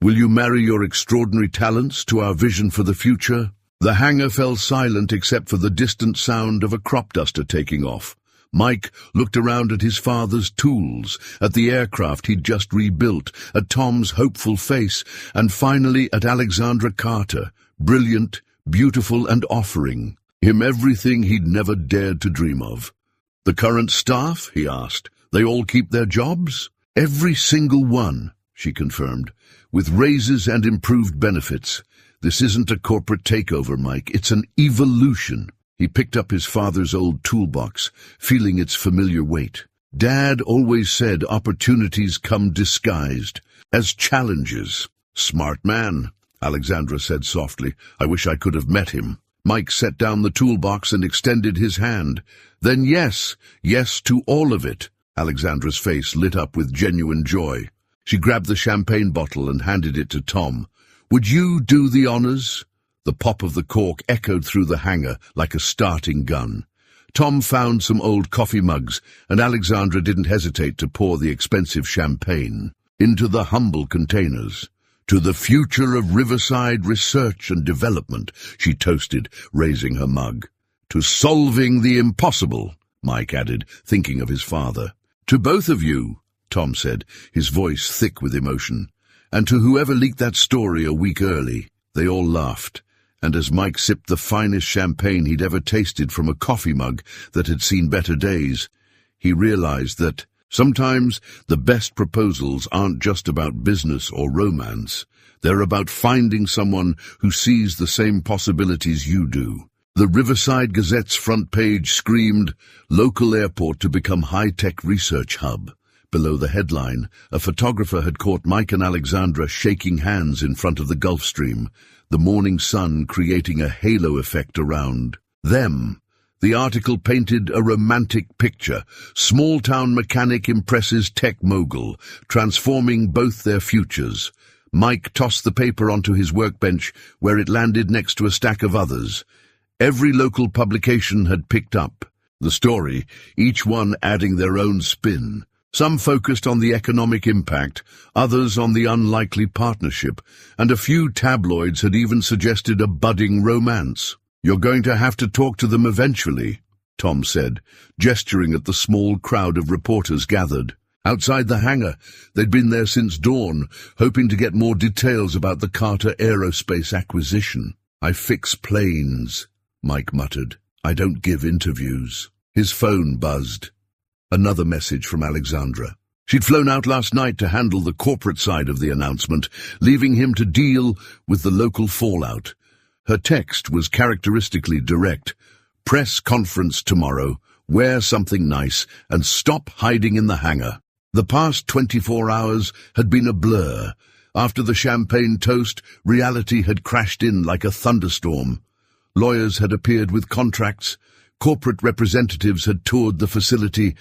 Will you marry your extraordinary talents to our vision for the future? The hangar fell silent except for the distant sound of a crop duster taking off. Mike looked around at his father's tools, at the aircraft he'd just rebuilt, at Tom's hopeful face, and finally at Alexandra Carter, brilliant, beautiful, and offering him everything he'd never dared to dream of. The current staff, he asked, they all keep their jobs? Every single one, she confirmed, with raises and improved benefits. This isn't a corporate takeover, Mike, it's an evolution. He picked up his father's old toolbox, feeling its familiar weight. Dad always said opportunities come disguised as challenges. Smart man, Alexandra said softly. I wish I could have met him. Mike set down the toolbox and extended his hand. Then yes to all of it. Alexandra's face lit up with genuine joy. She grabbed the champagne bottle and handed it to Tom. Would you do the honors? The pop of the cork echoed through the hangar like a starting gun. Tom found some old coffee mugs, and Alexandra didn't hesitate to pour the expensive champagne into the humble containers. To the future of Riverside research and development, she toasted, raising her mug. To solving the impossible, Mike added, thinking of his father. To both of you, Tom said, his voice thick with emotion. And to whoever leaked that story a week early. They all laughed. And as Mike sipped the finest champagne he'd ever tasted from a coffee mug that had seen better days, he realized that sometimes the best proposals aren't just about business or romance. They're about finding someone who sees the same possibilities you do. The Riverside Gazette's front page screamed, "Local airport to become high-tech research hub." Below the headline, a photographer had caught Mike and Alexandra shaking hands in front of the Gulf Stream, the morning sun creating a halo effect around them. The article painted a romantic picture. Small-town mechanic impresses tech mogul, transforming both their futures. Mike tossed the paper onto his workbench, where it landed next to a stack of others. Every local publication had picked up the story, each one adding their own spin. Some focused on the economic impact, others on the unlikely partnership, and a few tabloids had even suggested a budding romance. You're going to have to talk to them eventually, Tom said, gesturing at the small crowd of reporters gathered. Outside the hangar, they'd been there since dawn, hoping to get more details about the Carter Aerospace acquisition. I fix planes, Mike muttered. I don't give interviews. His phone buzzed. Another message from Alexandra. She'd flown out last night to handle the corporate side of the announcement, leaving him to deal with the local fallout. Her text was characteristically direct. Press conference tomorrow, wear something nice, and stop hiding in the hangar. The past 24 hours had been a blur. After the champagne toast, reality had crashed in like a thunderstorm. Lawyers had appeared with contracts. Corporate representatives had toured the facility.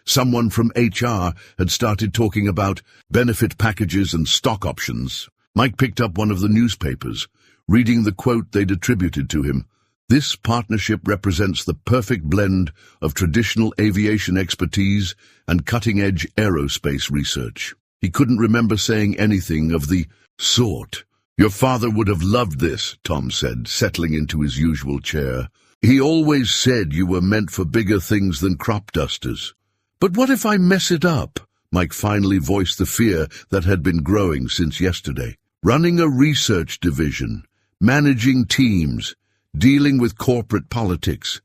Someone from HR had started talking about benefit packages and stock options. Mike picked up one of the newspapers, reading the quote they'd attributed to him. This partnership represents the perfect blend of traditional aviation expertise and cutting-edge aerospace research. He couldn't remember saying anything of the sort. Your father would have loved this, Tom said, settling into his usual chair. He always said you were meant for bigger things than crop dusters. But what if I mess it up? Mike finally voiced the fear that had been growing since yesterday. Running a research division, managing teams, dealing with corporate politics.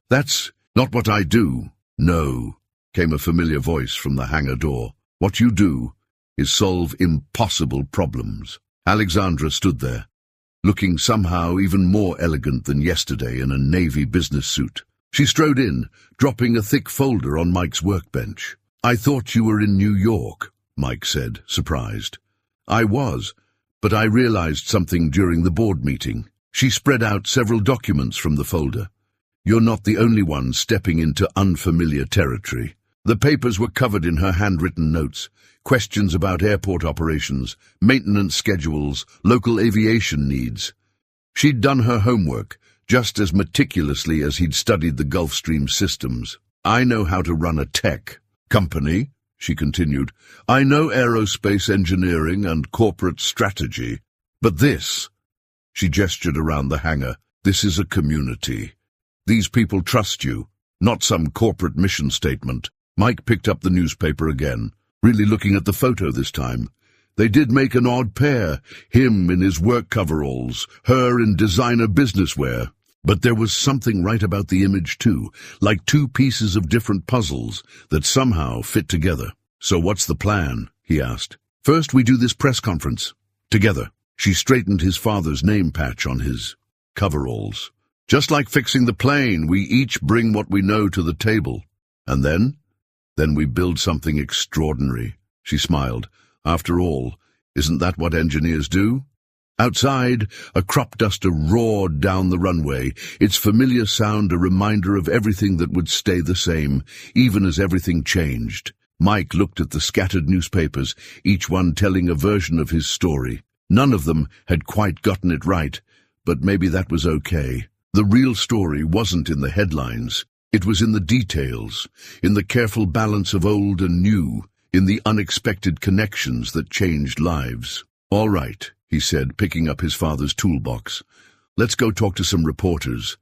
That's not what I do. No, came a familiar voice from the hangar door. What you do is solve impossible problems. Alexandra stood there, looking somehow even more elegant than yesterday in a navy business suit. She strode in, dropping a thick folder on Mike's workbench. I thought you were in New York, Mike said, surprised. I was, but I realized something during the board meeting. She spread out several documents from the folder. You're not the only one stepping into unfamiliar territory. The papers were covered in her handwritten notes, questions about airport operations, maintenance schedules, local aviation needs. She'd done her homework, just as meticulously as he'd studied the Gulf Stream systems. I know how to run a tech company, she continued. I know aerospace engineering and corporate strategy. But this, she gestured around the hangar, this is a community. These people trust you, not some corporate mission statement. Mike picked up the newspaper again, really looking at the photo this time. They did make an odd pair, him in his work coveralls, her in designer businesswear. But there was something right about the image too, like two pieces of different puzzles that somehow fit together. So what's the plan? He asked. First we do this press conference. Together. She straightened his father's name patch on his coveralls. Just like fixing the plane, we each bring what we know to the table. And then we build something extraordinary. She smiled. After all, isn't that what engineers do? Outside, a crop duster roared down the runway, its familiar sound a reminder of everything that would stay the same, even as everything changed. Mike looked at the scattered newspapers, each one telling a version of his story. None of them had quite gotten it right, but maybe that was okay. The real story wasn't in the headlines. It was in the details, in the careful balance of old and new, in the unexpected connections that changed lives. All right, he said, picking up his father's toolbox. Let's go talk to some reporters.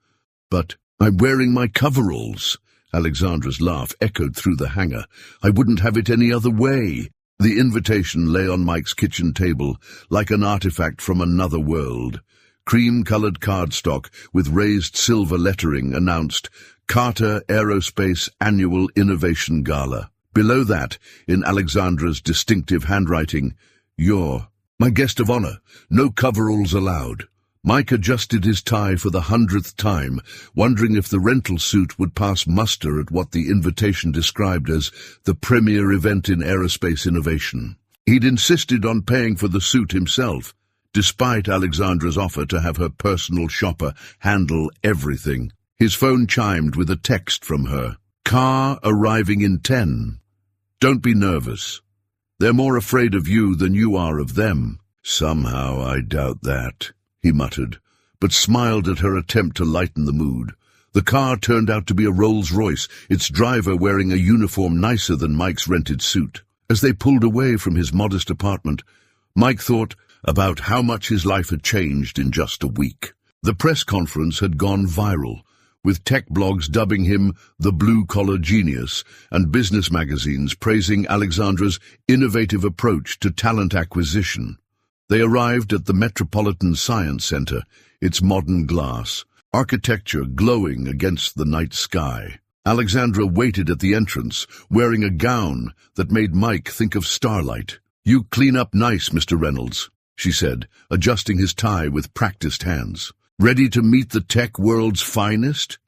But I'm wearing my coveralls. Alexandra's laugh echoed through the hangar. I wouldn't have it any other way. The invitation lay on Mike's kitchen table, like an artifact from another world. Cream-colored cardstock with raised silver lettering announced Carter Aerospace Annual Innovation Gala. Below that, in Alexandra's distinctive handwriting, You're my guest of honor. No coveralls allowed. Mike adjusted his tie for the 100th time, wondering if the rental suit would pass muster at what the invitation described as the premier event in aerospace innovation. He'd insisted on paying for the suit himself, despite Alexandra's offer to have her personal shopper handle everything. His phone chimed with a text from her. Car arriving in 10. Don't be nervous. They're more afraid of you than you are of them. Somehow I doubt that, he muttered, but smiled at her attempt to lighten the mood. The car turned out to be a Rolls-Royce, its driver wearing a uniform nicer than Mike's rented suit. As they pulled away from his modest apartment, Mike thought about how much his life had changed in just a week. The press conference had gone viral, with tech blogs dubbing him the blue-collar genius and business magazines praising Alexandra's innovative approach to talent acquisition. They arrived at the Metropolitan Science Center, its modern glass, architecture glowing against the night sky. Alexandra waited at the entrance, wearing a gown that made Mike think of starlight. You clean up nice, Mr. Reynolds, she said, adjusting his tie with practiced hands. Ready to meet the tech world's finest?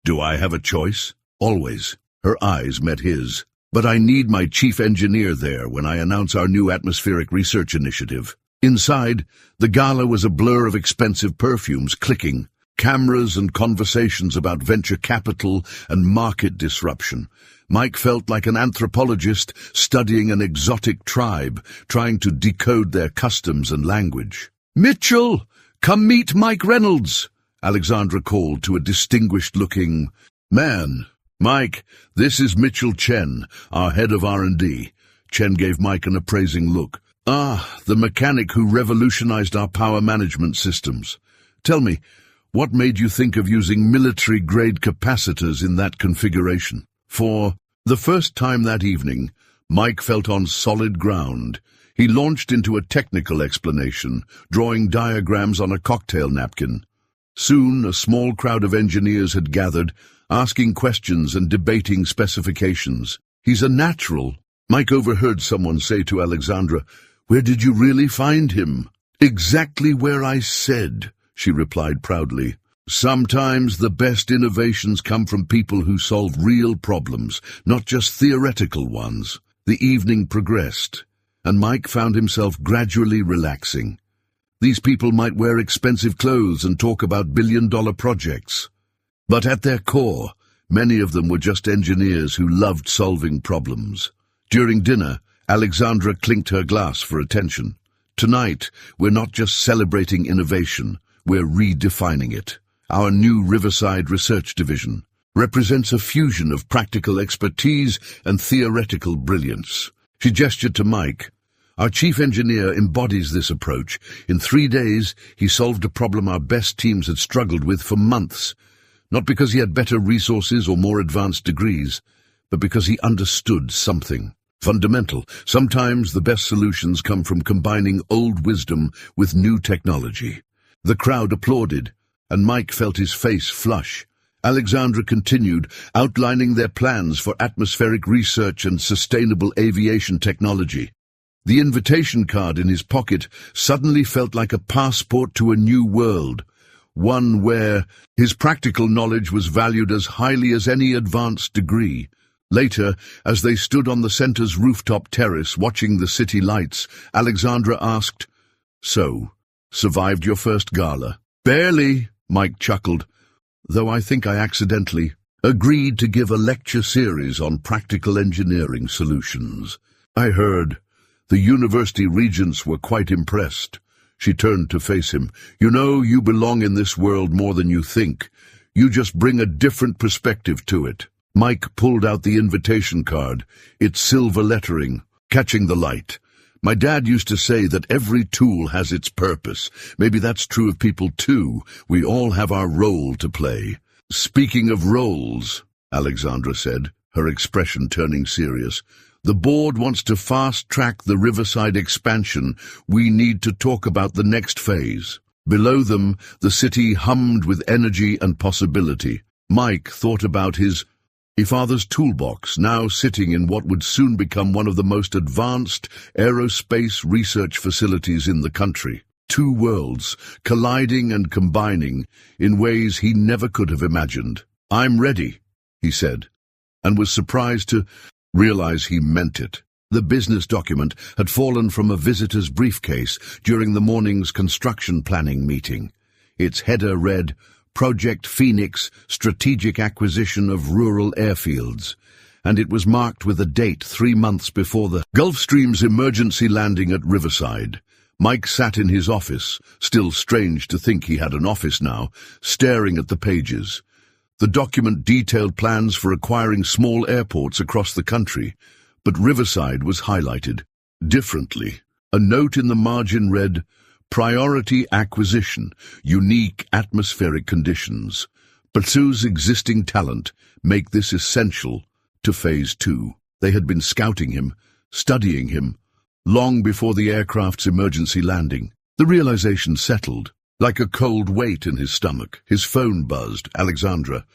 Do I have a choice? Always. Her eyes met his. But I need my chief engineer there when I announce our new atmospheric research initiative. Inside, the gala was a blur of expensive perfumes clicking, cameras and conversations about venture capital and market disruption. Mike felt like an anthropologist studying an exotic tribe, trying to decode their customs and language. Mitchell! Come meet Mike Reynolds! Alexandra called to a distinguished-looking man. Mike, this is Mitchell Chen, our head of R&D. Chen gave Mike an appraising look. Ah, the mechanic who revolutionized our power management systems. Tell me, what made you think of using military-grade capacitors in that configuration? For the first time that evening, Mike felt on solid ground. He launched into a technical explanation, drawing diagrams on a cocktail napkin. Soon, a small crowd of engineers had gathered, asking questions and debating specifications. He's a natural. Mike overheard someone say to Alexandra, Where did you really find him? Exactly where I said, she replied proudly. Sometimes the best innovations come from people who solve real problems, not just theoretical ones. The evening progressed, and Mike found himself gradually relaxing. These people might wear expensive clothes and talk about billion-dollar projects. But at their core, many of them were just engineers who loved solving problems. During dinner, Alexandra clinked her glass for attention. Tonight, we're not just celebrating innovation, we're redefining it. Our new Riverside Research Division represents a fusion of practical expertise and theoretical brilliance. She gestured to Mike. Our chief engineer embodies this approach. In 3 days, he solved a problem our best teams had struggled with for months. Not because he had better resources or more advanced degrees, but because he understood something fundamental. Sometimes the best solutions come from combining old wisdom with new technology. The crowd applauded, and Mike felt his face flush. Alexandra continued, outlining their plans for atmospheric research and sustainable aviation technology. The invitation card in his pocket suddenly felt like a passport to a new world, one where his practical knowledge was valued as highly as any advanced degree. Later, as they stood on the center's rooftop terrace watching the city lights, Alexandra asked, "So, survived your first gala?" "Barely," Mike chuckled, "though I think I accidentally agreed to give a lecture series on practical engineering solutions. I heard the university regents were quite impressed." She turned to face him. "You know, you belong in this world more than you think. You just bring a different perspective to it." Mike pulled out the invitation card, its silver lettering, catching the light. "My dad used to say that every tool has its purpose. Maybe that's true of people too. We all have our role to play." "Speaking of roles," Alexandra said, her expression turning serious, "the board wants to fast-track the Riverside expansion. We need to talk about the next phase." Below them, the city hummed with energy and possibility. Mike thought about his father's toolbox, now sitting in what would soon become one of the most advanced aerospace research facilities in the country. Two worlds, colliding and combining in ways he never could have imagined. "I'm ready," he said, and was surprised to realize he meant it. The business document had fallen from a visitor's briefcase during the morning's construction planning meeting. Its header read, Project Phoenix, Strategic Acquisition of Rural Airfields, and it was marked with a date 3 months before the Gulfstream's emergency landing at Riverside. Mike sat in his office, still strange to think he had an office now, staring at the pages. The document detailed plans for acquiring small airports across the country, but Riverside was highlighted differently. A note in the margin read, Priority acquisition, unique atmospheric conditions. Pursues existing talent, make this essential to Phase 2. They had been scouting him, studying him, long before the aircraft's emergency landing. The realization settled, like a cold weight in his stomach. His phone buzzed. "Alexandra,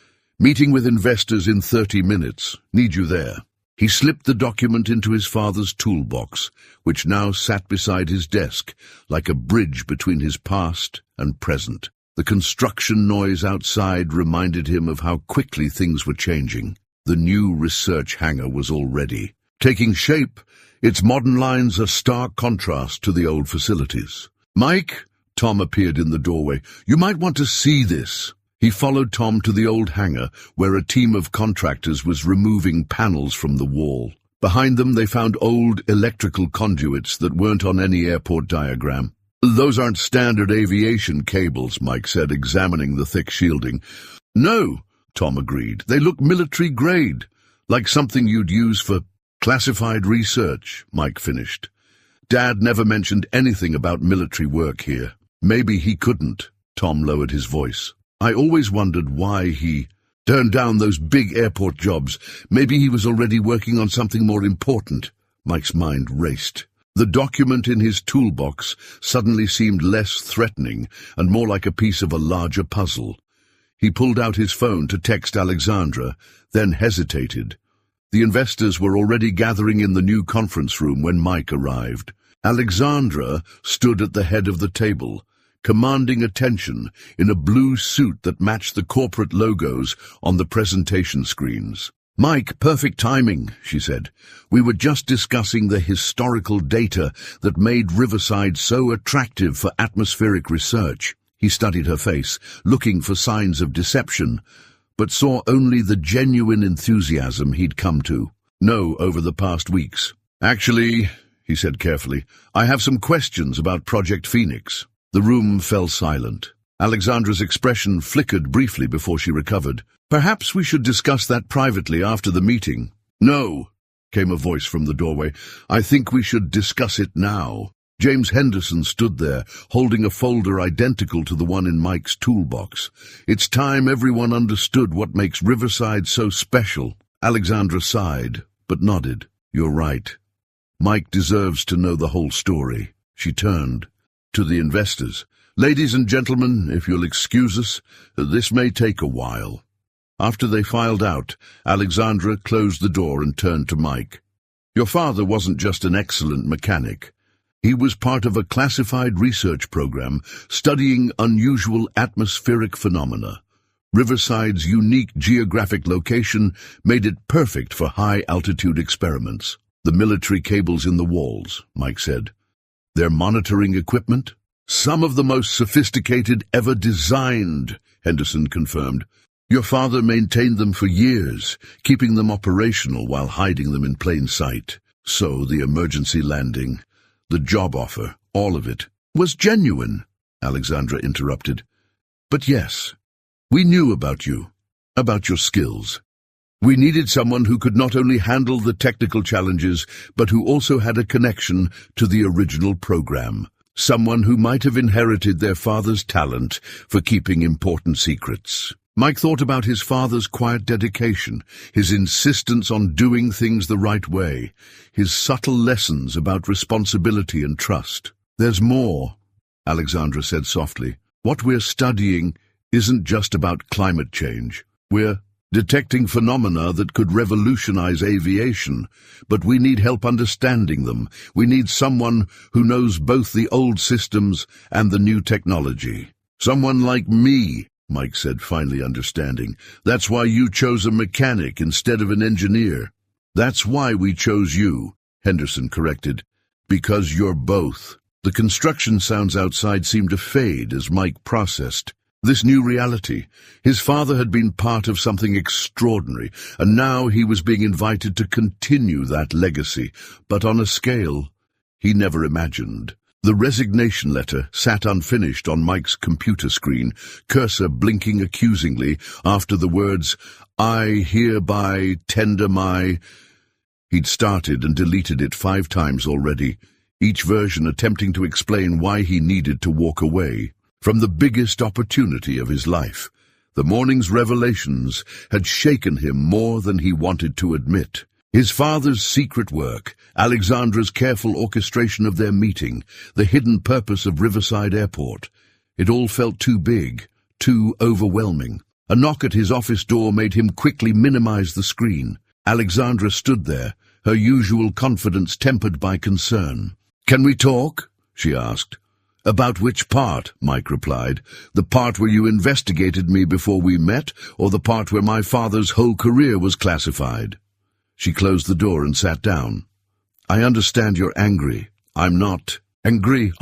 meeting with investors in 30 minutes. Need you there." He slipped the document into his father's toolbox, which now sat beside his desk, like a bridge between his past and present. The construction noise outside reminded him of how quickly things were changing. The new research hangar was already taking shape, its modern lines a stark contrast to the old facilities. "Mike," Tom appeared in the doorway, "you might want to see this." He followed Tom to the old hangar, where a team of contractors was removing panels from the wall. Behind them they found old electrical conduits that weren't on any airport diagram. "Those aren't standard aviation cables," Mike said, examining the thick shielding. "No," Tom agreed. "They look military-grade, like something you'd use for classified research," Mike finished. "Dad never mentioned anything about military work here." "Maybe he couldn't," Tom lowered his voice. "I always wondered why he turned down those big airport jobs. Maybe he was already working on something more important." Mike's mind raced. The document in his toolbox suddenly seemed less threatening and more like a piece of a larger puzzle. He pulled out his phone to text Alexandra, then hesitated. The investors were already gathering in the new conference room when Mike arrived. Alexandra stood at the head of the table, commanding attention in a blue suit that matched the corporate logos on the presentation screens. "Mike, perfect timing," she said. "We were just discussing the historical data that made Riverside so attractive for atmospheric research." He studied her face, looking for signs of deception, but saw only the genuine enthusiasm he'd come to know over the past weeks. "Actually," he said carefully, "I have some questions about Project Phoenix." The room fell silent. Alexandra's expression flickered briefly before she recovered. "Perhaps we should discuss that privately after the meeting." "No," came a voice from the doorway. "I think we should discuss it now." James Henderson stood there, holding a folder identical to the one in Mike's toolbox. "It's time everyone understood what makes Riverside so special." Alexandra sighed, but nodded. "You're right. Mike deserves to know the whole story." She turned to the investors. "Ladies and gentlemen, if you'll excuse us, this may take a while." After they filed out, Alexandra closed the door and turned to Mike. "Your father wasn't just an excellent mechanic. He was part of a classified research program studying unusual atmospheric phenomena. Riverside's unique geographic location made it perfect for high-altitude experiments. The military cables in the walls," Mike said. "Their monitoring equipment? Some of the most sophisticated ever designed," Henderson confirmed. "Your father maintained them for years, keeping them operational while hiding them in plain sight. So the emergency landing, the job offer, all of it was genuine," Alexandra interrupted. "But yes, we knew about you, about your skills. We needed someone who could not only handle the technical challenges, but who also had a connection to the original program. Someone who might have inherited their father's talent for keeping important secrets." Mike thought about his father's quiet dedication, his insistence on doing things the right way, his subtle lessons about responsibility and trust. "There's more," Alexandra said softly. "What we're studying isn't just about climate change. We're detecting phenomena that could revolutionize aviation, but we need help understanding them. We need someone who knows both the old systems and the new technology." "Someone like me," Mike said, finally understanding. "That's why you chose a mechanic instead of an engineer." "That's why we chose you," Henderson corrected. "Because you're both." The construction sounds outside seemed to fade as Mike processed this new reality. His father had been part of something extraordinary, and now he was being invited to continue that legacy, but on a scale he never imagined. The resignation letter sat unfinished on Mike's computer screen, cursor blinking accusingly after the words, "I hereby tender my—" He'd started and deleted it 5 times already, each version attempting to explain why he needed to walk away from the biggest opportunity of his life. The morning's revelations had shaken him more than he wanted to admit. His father's secret work, Alexandra's careful orchestration of their meeting, the hidden purpose of Riverside Airport. It all felt too big, too overwhelming. A knock at his office door made him quickly minimize the screen. Alexandra stood there, her usual confidence tempered by concern. "Can we talk?" she asked. "About which part?" Mike replied. "The part where you investigated me before we met, or the part where my father's whole career was classified?" She closed the door and sat down. "I understand you're angry." "I'm not angry.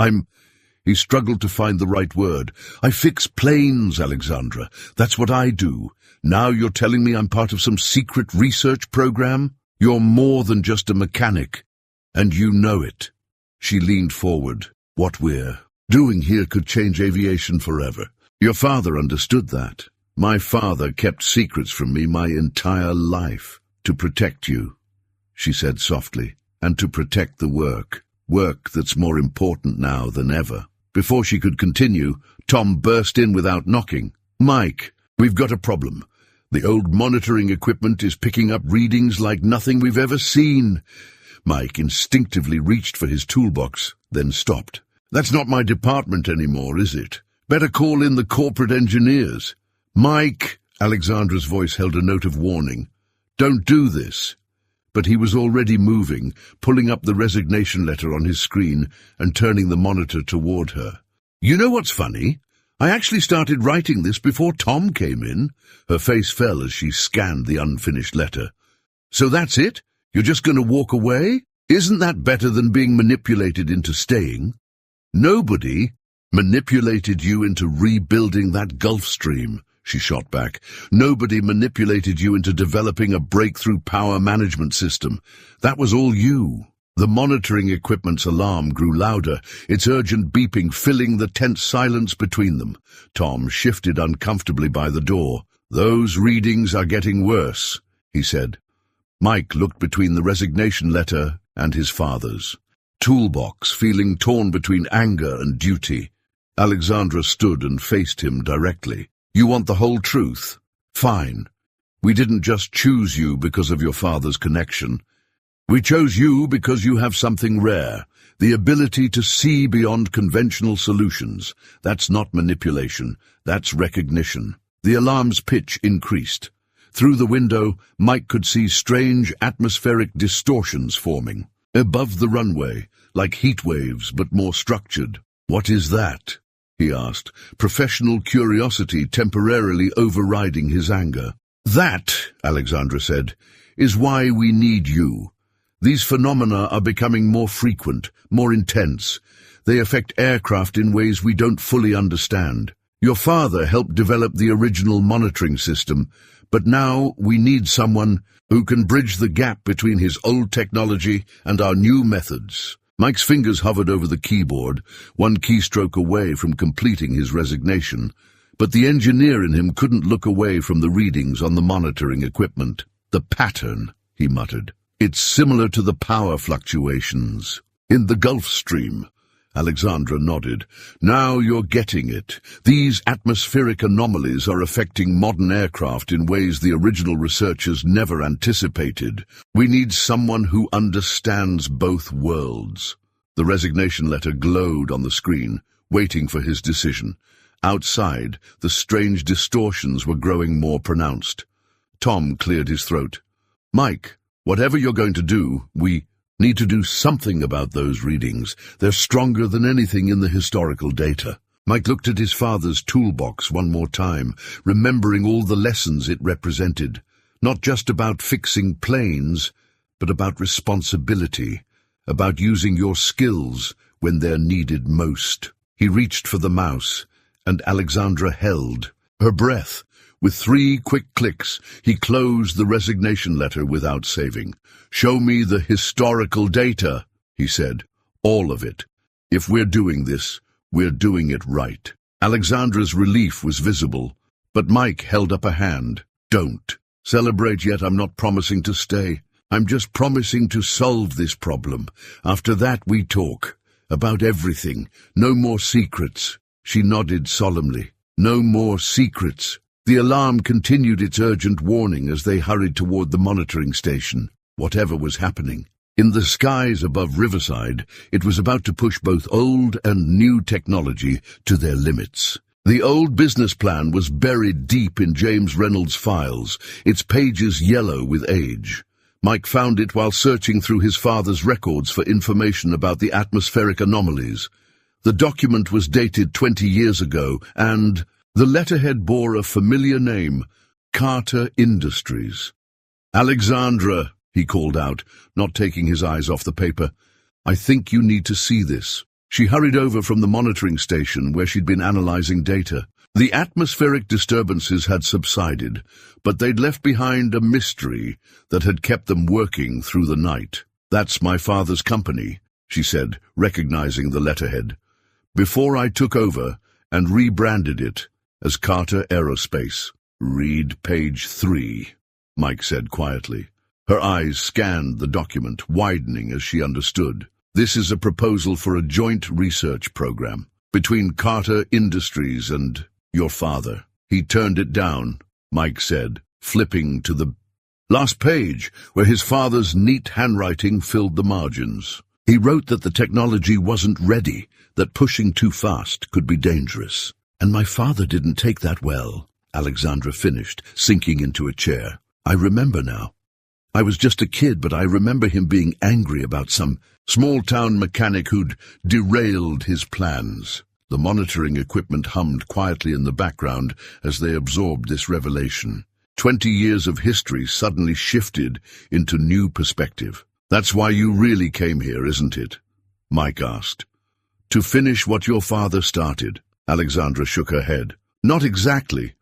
He struggled to find the right word. "I fix planes, Alexandra. That's what I do. Now you're telling me I'm part of some secret research program? You're more than just a mechanic, and you know it." She leaned forward. "What we're doing here could change aviation forever. Your father understood that. My father kept secrets from me my entire life. To protect you," she said softly, "and to protect the work that's more important now than ever." Before she could continue, Tom burst in without knocking. "Mike, we've got a problem. The old monitoring equipment is picking up readings like nothing we've ever seen." Mike instinctively reached for his toolbox, then stopped. "That's not my department anymore, is it? Better call in the corporate engineers." "Mike," Alexandra's voice held a note of warning. "Don't do this." But he was already moving, pulling up the resignation letter on his screen and turning the monitor toward her. "You know what's funny? I actually started writing this before Tom came in." Her face fell as she scanned the unfinished letter. "So that's it? You're just going to walk away? Isn't that better than being manipulated into staying?" "Nobody manipulated you into rebuilding that Gulf Stream," she shot back. Nobody manipulated you into developing a breakthrough power management system. That was all you. The monitoring equipment's alarm grew louder, its urgent beeping filling the tense silence between them. Tom shifted uncomfortably by the door. "Those readings are getting worse," he said. Mike looked between the resignation letter and his father's toolbox, feeling torn between anger and duty. Alexandra stood and faced him directly. "You want the whole truth? Fine. We didn't just choose you because of your father's connection. We chose you because you have something rare, the ability to see beyond conventional solutions. That's not manipulation, that's recognition." The alarm's pitch increased. Through the window, Mike could see strange atmospheric distortions forming. Above the runway, like heat waves but more structured. "What is that?" he asked, professional curiosity temporarily overriding his anger. "That," Alexandra said, "is why we need you. These phenomena are becoming more frequent, more intense. They affect aircraft in ways we don't fully understand. Your father helped develop the original monitoring system, but now we need someone who can bridge the gap between his old technology and our new methods." Mike's fingers hovered over the keyboard, one keystroke away from completing his resignation, but the engineer in him couldn't look away from the readings on the monitoring equipment. "The pattern," he muttered. "It's similar to the power fluctuations in the Gulf Stream." Alexandra nodded. "Now you're getting it. These atmospheric anomalies are affecting modern aircraft in ways the original researchers never anticipated. We need someone who understands both worlds." The resignation letter glowed on the screen, waiting for his decision. Outside, the strange distortions were growing more pronounced. Tom cleared his throat. "Mike, whatever you're going to do, we need to do something about those readings. They're stronger than anything in the historical data." Mike looked at his father's toolbox one more time, remembering all the lessons it represented. Not just about fixing planes, but about responsibility, about using your skills when they're needed most. He reached for the mouse, and Alexandra held her breath. With 3 quick clicks, he closed the resignation letter without saving. "Show me the historical data," he said. "All of it. If we're doing this, we're doing it right." Alexandra's relief was visible, but Mike held up a hand. "Don't celebrate yet. I'm not promising to stay. I'm just promising to solve this problem. After that, we talk. About everything. No more secrets." She nodded solemnly. "No more secrets." The alarm continued its urgent warning as they hurried toward the monitoring station. Whatever was happening in the skies above Riverside, it was about to push both old and new technology to their limits. The old business plan was buried deep in James Reynolds' files, its pages yellow with age. Mike found it while searching through his father's records for information about the atmospheric anomalies. The document was dated 20 years ago, and the letterhead bore a familiar name, Carter Industries. "Alexandra," he called out, not taking his eyes off the paper, "I think you need to see this." She hurried over from the monitoring station where she'd been analyzing data. The atmospheric disturbances had subsided, but they'd left behind a mystery that had kept them working through the night. "That's my father's company," she said, recognizing the letterhead. "Before I took over and rebranded it as Carter Aerospace." "Read page 3, Mike said quietly. Her eyes scanned the document, widening as she understood. "This is a proposal for a joint research program between Carter Industries and your father." He turned it down, Mike said, flipping to the last page, where his father's neat handwriting filled the margins. He wrote that the technology wasn't ready, that pushing too fast could be dangerous. "And my father didn't take that well," Alexandra finished, sinking into a chair. "I remember now. I was just a kid, but I remember him being angry about some small-town mechanic who'd derailed his plans." The monitoring equipment hummed quietly in the background as they absorbed this revelation. 20 years of history suddenly shifted into new perspective. "That's why you really came here, isn't it?" Mike asked. "To finish what your father started." Alexandra shook her head. "Not exactly.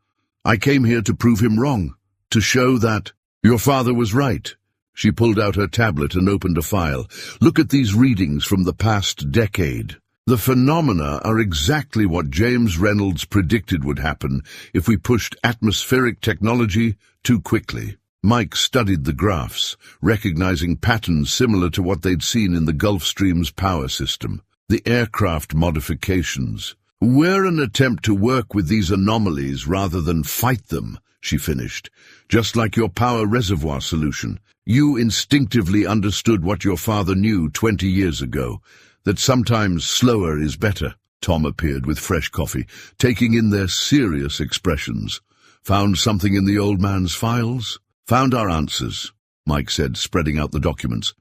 I came here to prove him wrong, to show that your father was right. She pulled out her tablet and opened a file. Look at these readings from the past decade. The phenomena are exactly what James Reynolds predicted would happen if we pushed atmospheric technology too quickly. Mike studied the graphs, recognizing patterns similar to what they'd seen in the Gulf Stream's power system. The aircraft modifications. We're an attempt to work with these anomalies rather than fight them, she finished. Just like your power reservoir solution. You instinctively understood what your father knew 20 years ago, that sometimes slower is better. Tom appeared with fresh coffee, taking in their serious expressions. Found something in the old man's files? Found our answers, Mike said, spreading out the documents.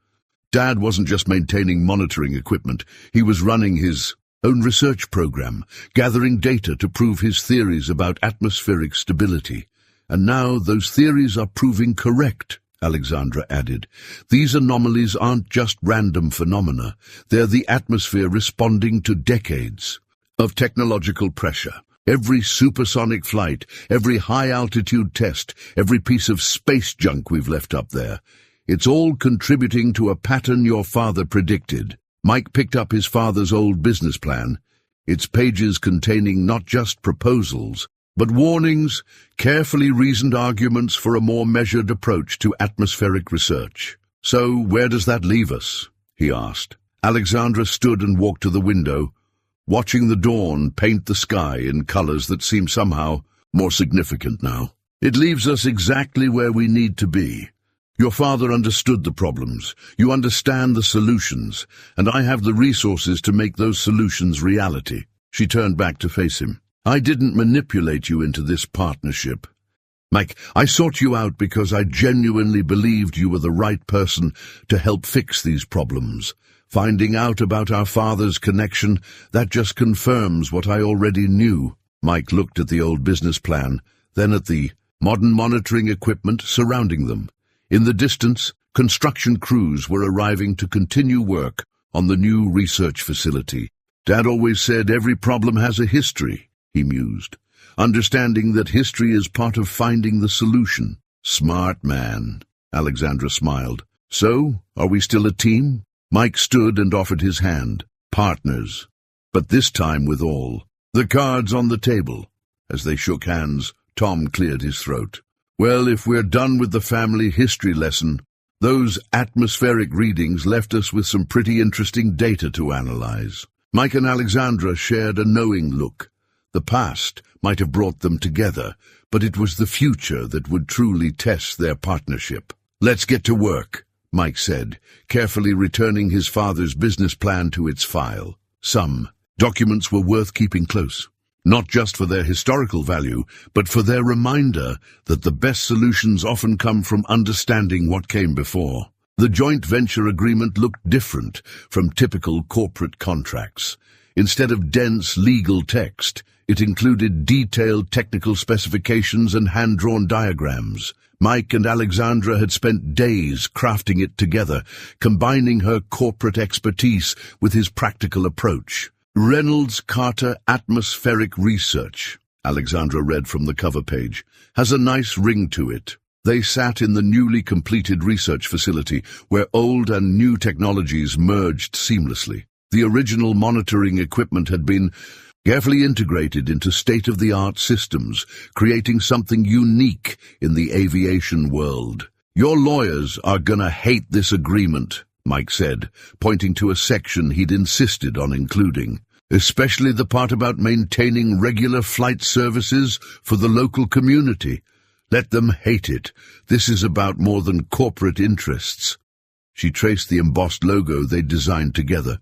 Dad wasn't just maintaining monitoring equipment. He was running his own research program, gathering data to prove his theories about atmospheric stability. And now those theories are proving correct, Alexandra added. These anomalies aren't just random phenomena. They're the atmosphere responding to decades of technological pressure. Every supersonic flight, every high-altitude test, every piece of space junk we've left up there. It's all contributing to a pattern your father predicted. Mike picked up his father's old business plan, its pages containing not just proposals, but warnings, carefully reasoned arguments for a more measured approach to atmospheric research. So where does that leave us? He asked. Alexandra stood and walked to the window, watching the dawn paint the sky in colors that seem somehow more significant now. It leaves us exactly where we need to be. Your father understood the problems, you understand the solutions, and I have the resources to make those solutions reality. She turned back to face him. I didn't manipulate you into this partnership. Mike, I sought you out because I genuinely believed you were the right person to help fix these problems. Finding out about our father's connection, that just confirms what I already knew. Mike looked at the old business plan, then at the modern monitoring equipment surrounding them. In the distance, construction crews were arriving to continue work on the new research facility. Dad always said every problem has a history, he mused, understanding that history is part of finding the solution. Smart man, Alexandra smiled. So, are we still a team? Mike stood and offered his hand. Partners. But this time with all the cards on the table. As they shook hands, Tom cleared his throat. Well, if we're done with the family history lesson, those atmospheric readings left us with some pretty interesting data to analyze. Mike and Alexandra shared a knowing look. The past might have brought them together, but it was the future that would truly test their partnership. Let's get to work, Mike said, carefully returning his father's business plan to its file. Some documents were worth keeping close. Not just for their historical value, but for their reminder that the best solutions often come from understanding what came before. The joint venture agreement looked different from typical corporate contracts. Instead of dense legal text, it included detailed technical specifications and hand-drawn diagrams. Mike and Alexandra had spent days crafting it together, combining her corporate expertise with his practical approach. Reynolds-Carter Atmospheric Research, Alexandra read from the cover page, has a nice ring to it. They sat in the newly completed research facility where old and new technologies merged seamlessly. The original monitoring equipment had been carefully integrated into state-of-the-art systems, creating something unique in the aviation world. Your lawyers are gonna hate this agreement, Mike said, pointing to a section he'd insisted on including, especially the part about maintaining regular flight services for the local community. Let them hate it. This is about more than corporate interests. She traced the embossed logo they'd designed together,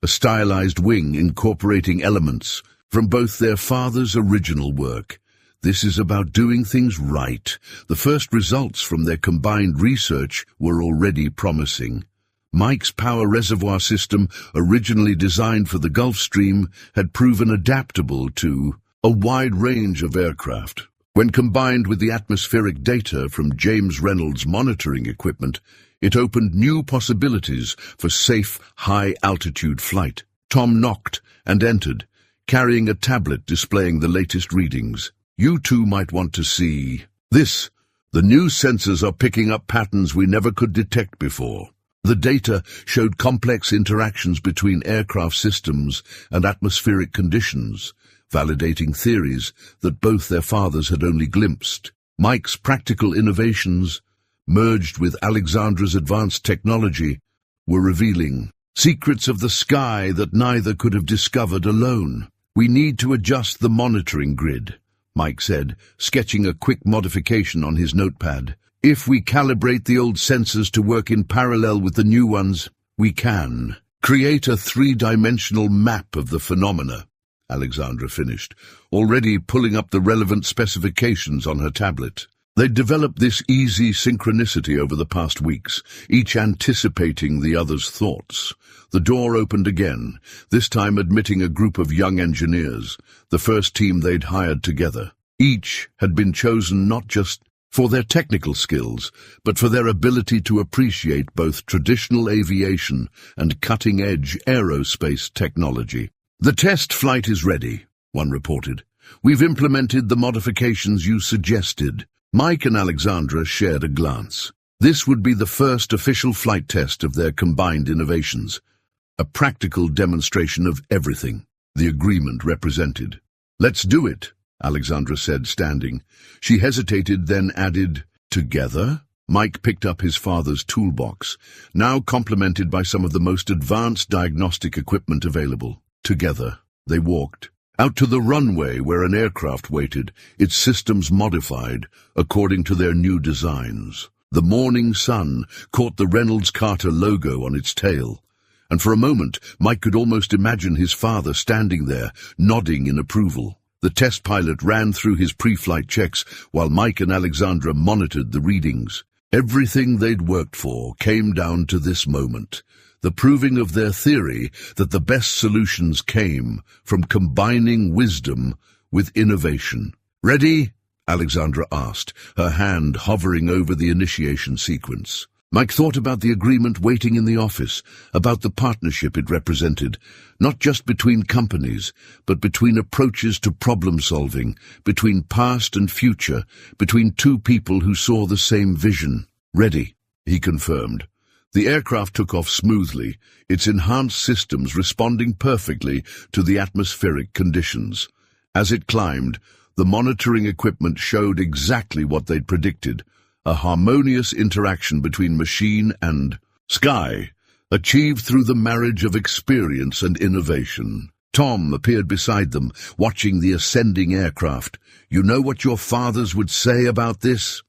a stylized wing incorporating elements from both their father's original work. This is about doing things right. The first results from their combined research were already promising. Mike's power reservoir system, originally designed for the Gulf Stream, had proven adaptable to a wide range of aircraft. When combined with the atmospheric data from James Reynolds' monitoring equipment, it opened new possibilities for safe, high-altitude flight. Tom knocked and entered, carrying a tablet displaying the latest readings. You too might want to see this. The new sensors are picking up patterns we never could detect before. The data showed complex interactions between aircraft systems and atmospheric conditions, validating theories that both their fathers had only glimpsed. Mike's practical innovations, merged with Alexandra's advanced technology, were revealing secrets of the sky that neither could have discovered alone. We need to adjust the monitoring grid, Mike said, sketching a quick modification on his notepad. If we calibrate the old sensors to work in parallel with the new ones, we can create a three-dimensional map of the phenomena. Alexandra finished, already pulling up the relevant specifications on her tablet. They'd developed this easy synchronicity over the past weeks, each anticipating the other's thoughts. The door opened again, this time admitting a group of young engineers, the first team they'd hired together. Each had been chosen not just for their technical skills, but for their ability to appreciate both traditional aviation and cutting-edge aerospace technology. The test flight is ready, one reported. We've implemented the modifications you suggested. Mike and Alexandra shared a glance. This would be the first official flight test of their combined innovations. A practical demonstration of everything the agreement represented. Let's do it, Alexandra said, standing. She hesitated, then added, together? Mike picked up his father's toolbox, now complemented by some of the most advanced diagnostic equipment available. Together, they walked out to the runway where an aircraft waited, its systems modified according to their new designs. The morning sun caught the Reynolds-Carter logo on its tail, and for a moment Mike could almost imagine his father standing there, nodding in approval. The test pilot ran through his pre-flight checks while Mike and Alexandra monitored the readings. Everything they'd worked for came down to this moment, the proving of their theory that the best solutions came from combining wisdom with innovation. Ready? Alexandra asked, her hand hovering over the initiation sequence. Mike thought about the agreement waiting in the office, about the partnership it represented, not just between companies, but between approaches to problem-solving, between past and future, between two people who saw the same vision. Ready, he confirmed. The aircraft took off smoothly, its enhanced systems responding perfectly to the atmospheric conditions. As it climbed, the monitoring equipment showed exactly what they'd predicted, a harmonious interaction between machine and sky, achieved through the marriage of experience and innovation. Tom appeared beside them, watching the ascending aircraft. You know what your fathers would say about this?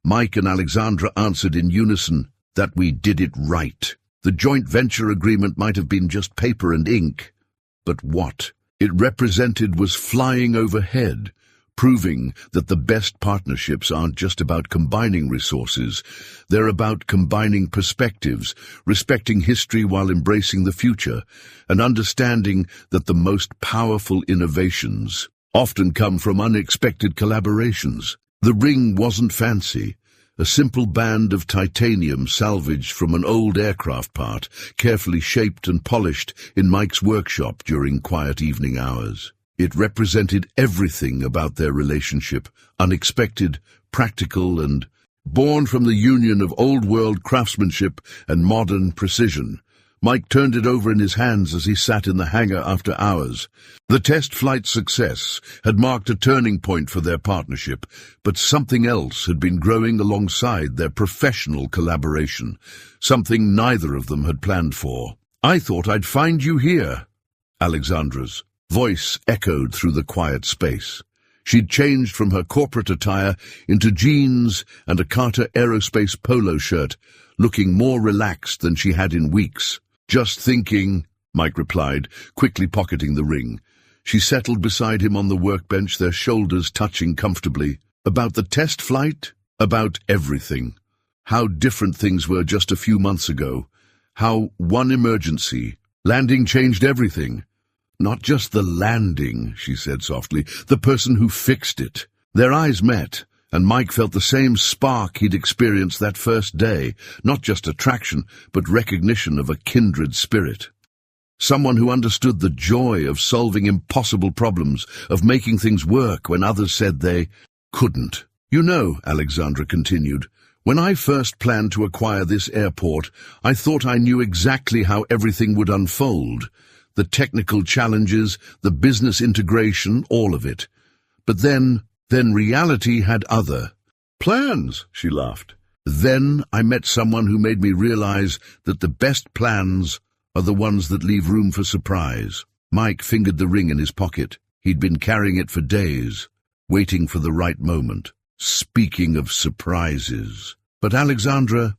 Mike and Alexandra answered in unison, that we did it right. The joint venture agreement might have been just paper and ink, but what it represented was flying overhead, proving that the best partnerships aren't just about combining resources, they're about combining perspectives, respecting history while embracing the future, and understanding that the most powerful innovations often come from unexpected collaborations. The ring wasn't fancy. A simple band of titanium salvaged from an old aircraft part, carefully shaped and polished in Mike's workshop during quiet evening hours. It represented everything about their relationship, unexpected, practical, and born from the union of old-world craftsmanship and modern precision. Mike turned it over in his hands as he sat in the hangar after hours. The test flight's success had marked a turning point for their partnership, but something else had been growing alongside their professional collaboration, something neither of them had planned for. I thought I'd find you here. Alexandra's voice echoed through the quiet space. She'd changed from her corporate attire into jeans and a Carter Aerospace polo shirt, looking more relaxed than she had in weeks. Just thinking, Mike replied, quickly pocketing the ring. She settled beside him on the workbench, their shoulders touching comfortably. About the test flight? About everything. How different things were just a few months ago. How one emergency, landing changed everything. Not just the landing, she said softly, the person who fixed it. Their eyes met, and Mike felt the same spark he'd experienced that first day, not just attraction, but recognition of a kindred spirit. Someone who understood the joy of solving impossible problems, of making things work when others said they couldn't. You know, Alexandra continued, when I first planned to acquire this airport, I thought I knew exactly how everything would unfold. The technical challenges, the business integration, all of it. But then reality had other plans, she laughed. Then I met someone who made me realize that the best plans are the ones that leave room for surprise. Mike fingered the ring in his pocket. He'd been carrying it for days, waiting for the right moment. Speaking of surprises. But Alexandra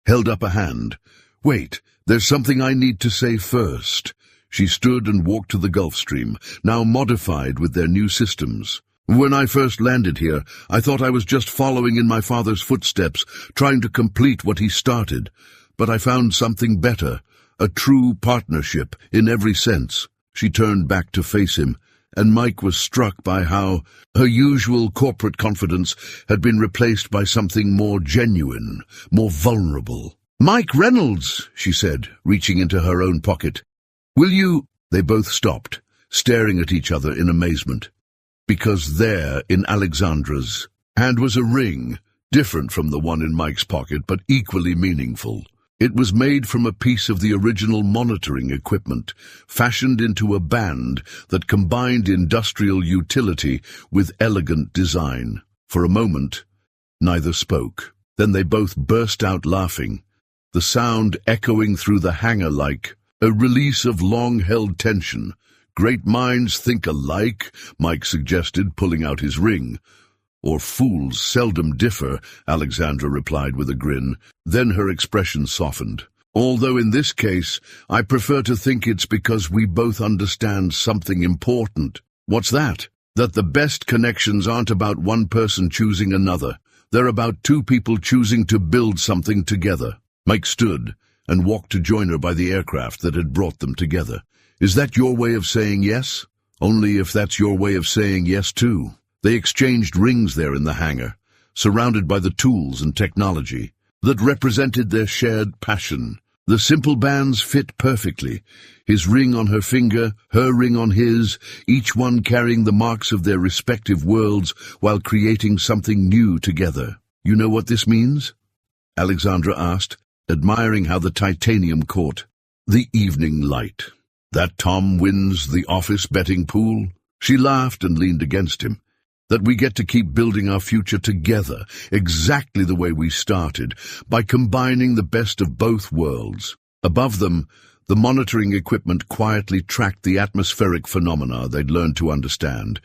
held up a hand. Wait, there's something I need to say first. She stood and walked to the Gulf Stream, now modified with their new systems. When I first landed here, I thought I was just following in my father's footsteps, trying to complete what he started. But I found something better, a true partnership in every sense. She turned back to face him, and Mike was struck by how her usual corporate confidence had been replaced by something more genuine, more vulnerable. "Mike Reynolds," she said, reaching into her own pocket. "Will you—" They both stopped, staring at each other in amazement. Because there, in Alexandra's hand, was a ring, different from the one in Mike's pocket, but equally meaningful. It was made from a piece of the original monitoring equipment, fashioned into a band that combined industrial utility with elegant design. For a moment, neither spoke. Then they both burst out laughing, the sound echoing through the hangar like a release of long-held tension. "Great minds think alike," Mike suggested, pulling out his ring. "Or fools seldom differ," Alexandra replied with a grin. Then her expression softened. "Although in this case, I prefer to think it's because we both understand something important." "What's that?" "That the best connections aren't about one person choosing another. They're about two people choosing to build something together." Mike stood and walked to join her by the aircraft that had brought them together. "Is that your way of saying yes?" "Only if that's your way of saying yes too." They exchanged rings there in the hangar, surrounded by the tools and technology that represented their shared passion. The simple bands fit perfectly, his ring on her finger, her ring on his, each one carrying the marks of their respective worlds while creating something new together. "You know what this means?" Alexandra asked, admiring how the titanium caught the evening light. "That Tom wins the office betting pool?" She laughed and leaned against him. "That we get to keep building our future together, exactly the way we started, by combining the best of both worlds." Above them, the monitoring equipment quietly tracked the atmospheric phenomena they'd learned to understand.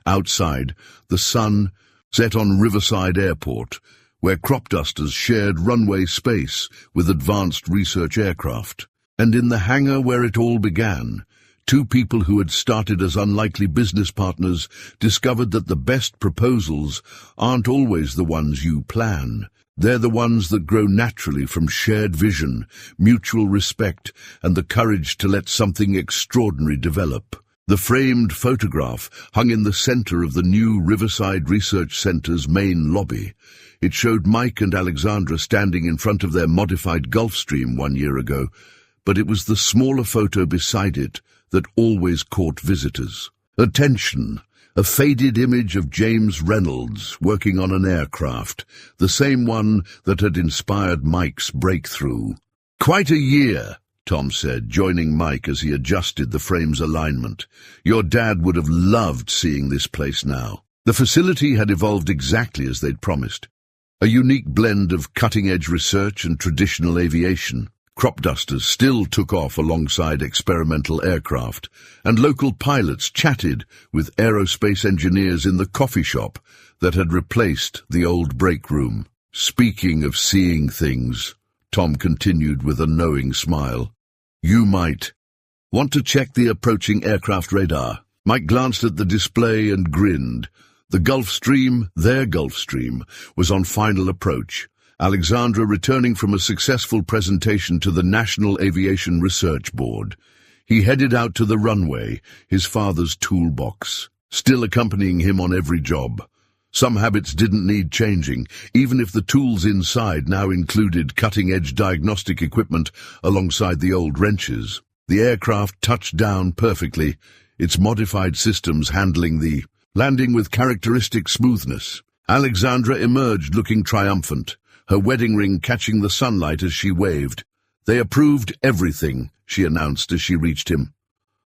Outside, the sun set on Riverside Airport, where crop dusters shared runway space with advanced research aircraft. And in the hangar where it all began, two people who had started as unlikely business partners discovered that the best proposals aren't always the ones you plan. They're the ones that grow naturally from shared vision, mutual respect, and the courage to let something extraordinary develop. The framed photograph hung in the center of the new Riverside Research Center's main lobby. It showed Mike and Alexandra standing in front of their modified Gulfstream 1 year ago, but it was the smaller photo beside it that always caught visitors. Attention! A faded image of James Reynolds working on an aircraft, the same one that had inspired Mike's breakthrough. "Quite a year," Tom said, joining Mike as he adjusted the frame's alignment. "Your dad would have loved seeing this place now." The facility had evolved exactly as they'd promised. A unique blend of cutting-edge research and traditional aviation. Crop dusters still took off alongside experimental aircraft, and local pilots chatted with aerospace engineers in the coffee shop that had replaced the old break room. "Speaking of seeing things," Tom continued with a knowing smile, "you might want to check the approaching aircraft radar." Mike glanced at the display and grinned. The Gulfstream, their Gulfstream, was on final approach. Alexandra returning from a successful presentation to the National Aviation Research Board. He headed out to the runway, his father's toolbox, still accompanying him on every job. Some habits didn't need changing, even if the tools inside now included cutting-edge diagnostic equipment alongside the old wrenches. The aircraft touched down perfectly, its modified systems handling the landing with characteristic smoothness. Alexandra emerged looking triumphant, her wedding ring catching the sunlight as she waved. "They approved everything," she announced as she reached him.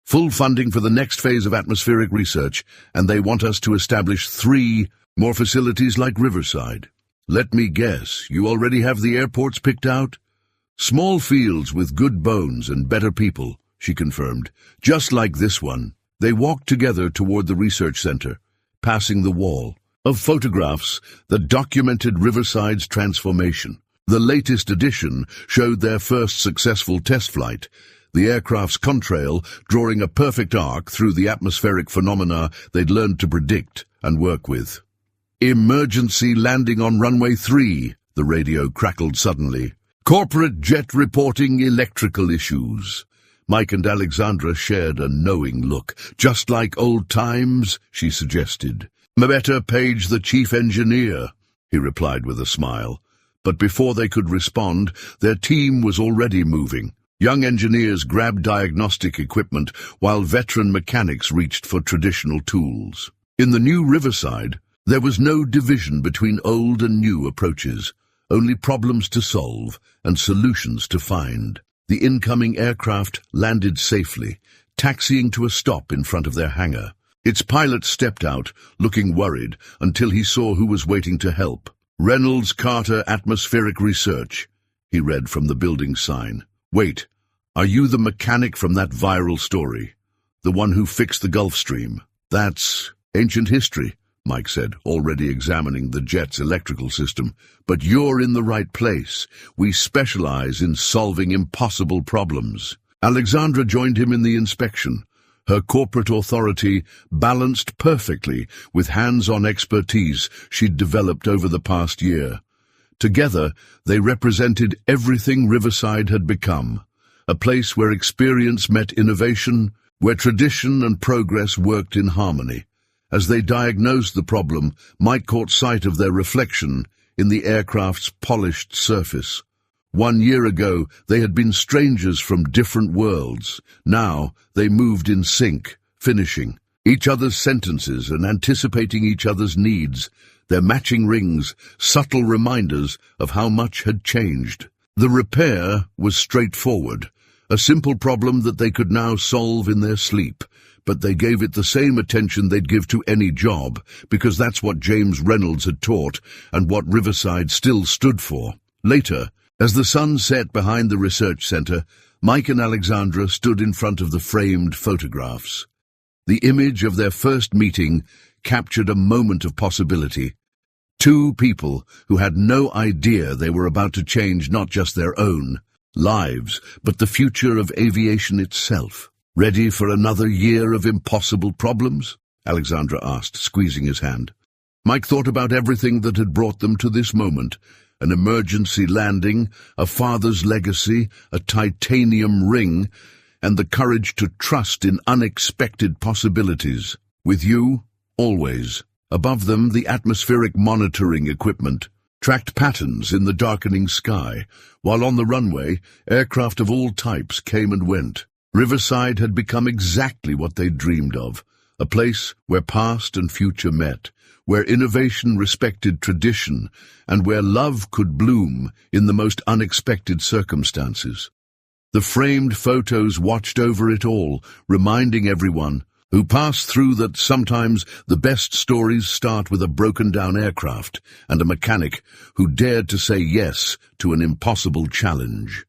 "Full funding for the next phase of atmospheric research, and they want us to establish 3 more facilities like Riverside. Let me guess, you already have the airports picked out?" "Small fields with good bones and better people," she confirmed. "Just like this one." They walked together toward the research center, passing the wall of photographs that documented Riverside's transformation. The latest edition showed their first successful test flight, the aircraft's contrail drawing a perfect arc through the atmospheric phenomena they'd learned to predict and work with. "Emergency landing on runway 3, the radio crackled suddenly. "Corporate jet reporting electrical issues." Mike and Alexandra shared a knowing look. "Just like old times," she suggested. "Better page the chief engineer," he replied with a smile. But before they could respond, their team was already moving. Young engineers grabbed diagnostic equipment, while veteran mechanics reached for traditional tools. In the new Riverside, there was no division between old and new approaches, only problems to solve and solutions to find. The incoming aircraft landed safely, taxiing to a stop in front of their hangar. Its pilot stepped out, looking worried, until he saw who was waiting to help. "Reynolds Carter Atmospheric Research," he read from the building sign. "Wait, are you the mechanic from that viral story? The one who fixed the Gulf Stream?" "That's ancient history," Mike said, already examining the jet's electrical system. "But you're in the right place. We specialize in solving impossible problems." Alexandra joined him in the inspection, her corporate authority balanced perfectly with hands-on expertise she'd developed over the past year. Together, they represented everything Riverside had become, a place where experience met innovation, where tradition and progress worked in harmony. As they diagnosed the problem, Mike caught sight of their reflection in the aircraft's polished surface. 1 year ago, they had been strangers from different worlds. Now, they moved in sync, finishing each other's sentences and anticipating each other's needs, their matching rings, subtle reminders of how much had changed. The repair was straightforward, a simple problem that they could now solve in their sleep, but they gave it the same attention they'd give to any job, because that's what James Reynolds had taught and what Riverside still stood for. Later, as the sun set behind the research center, Mike and Alexandra stood in front of the framed photographs. The image of their first meeting captured a moment of possibility. 2 people who had no idea they were about to change not just their own lives, but the future of aviation itself. "Ready for another year of impossible problems?" Alexandra asked, squeezing his hand. Mike thought about everything that had brought them to this moment: an emergency landing, a father's legacy, a titanium ring, and the courage to trust in unexpected possibilities. "With you, always." Above them, the atmospheric monitoring equipment tracked patterns in the darkening sky, while on the runway, aircraft of all types came and went. Riverside had become exactly what they'd dreamed of, a place where past and future met, where innovation respected tradition, and where love could bloom in the most unexpected circumstances. The framed photos watched over it all, reminding everyone who passed through that sometimes the best stories start with a broken-down aircraft and a mechanic who dared to say yes to an impossible challenge.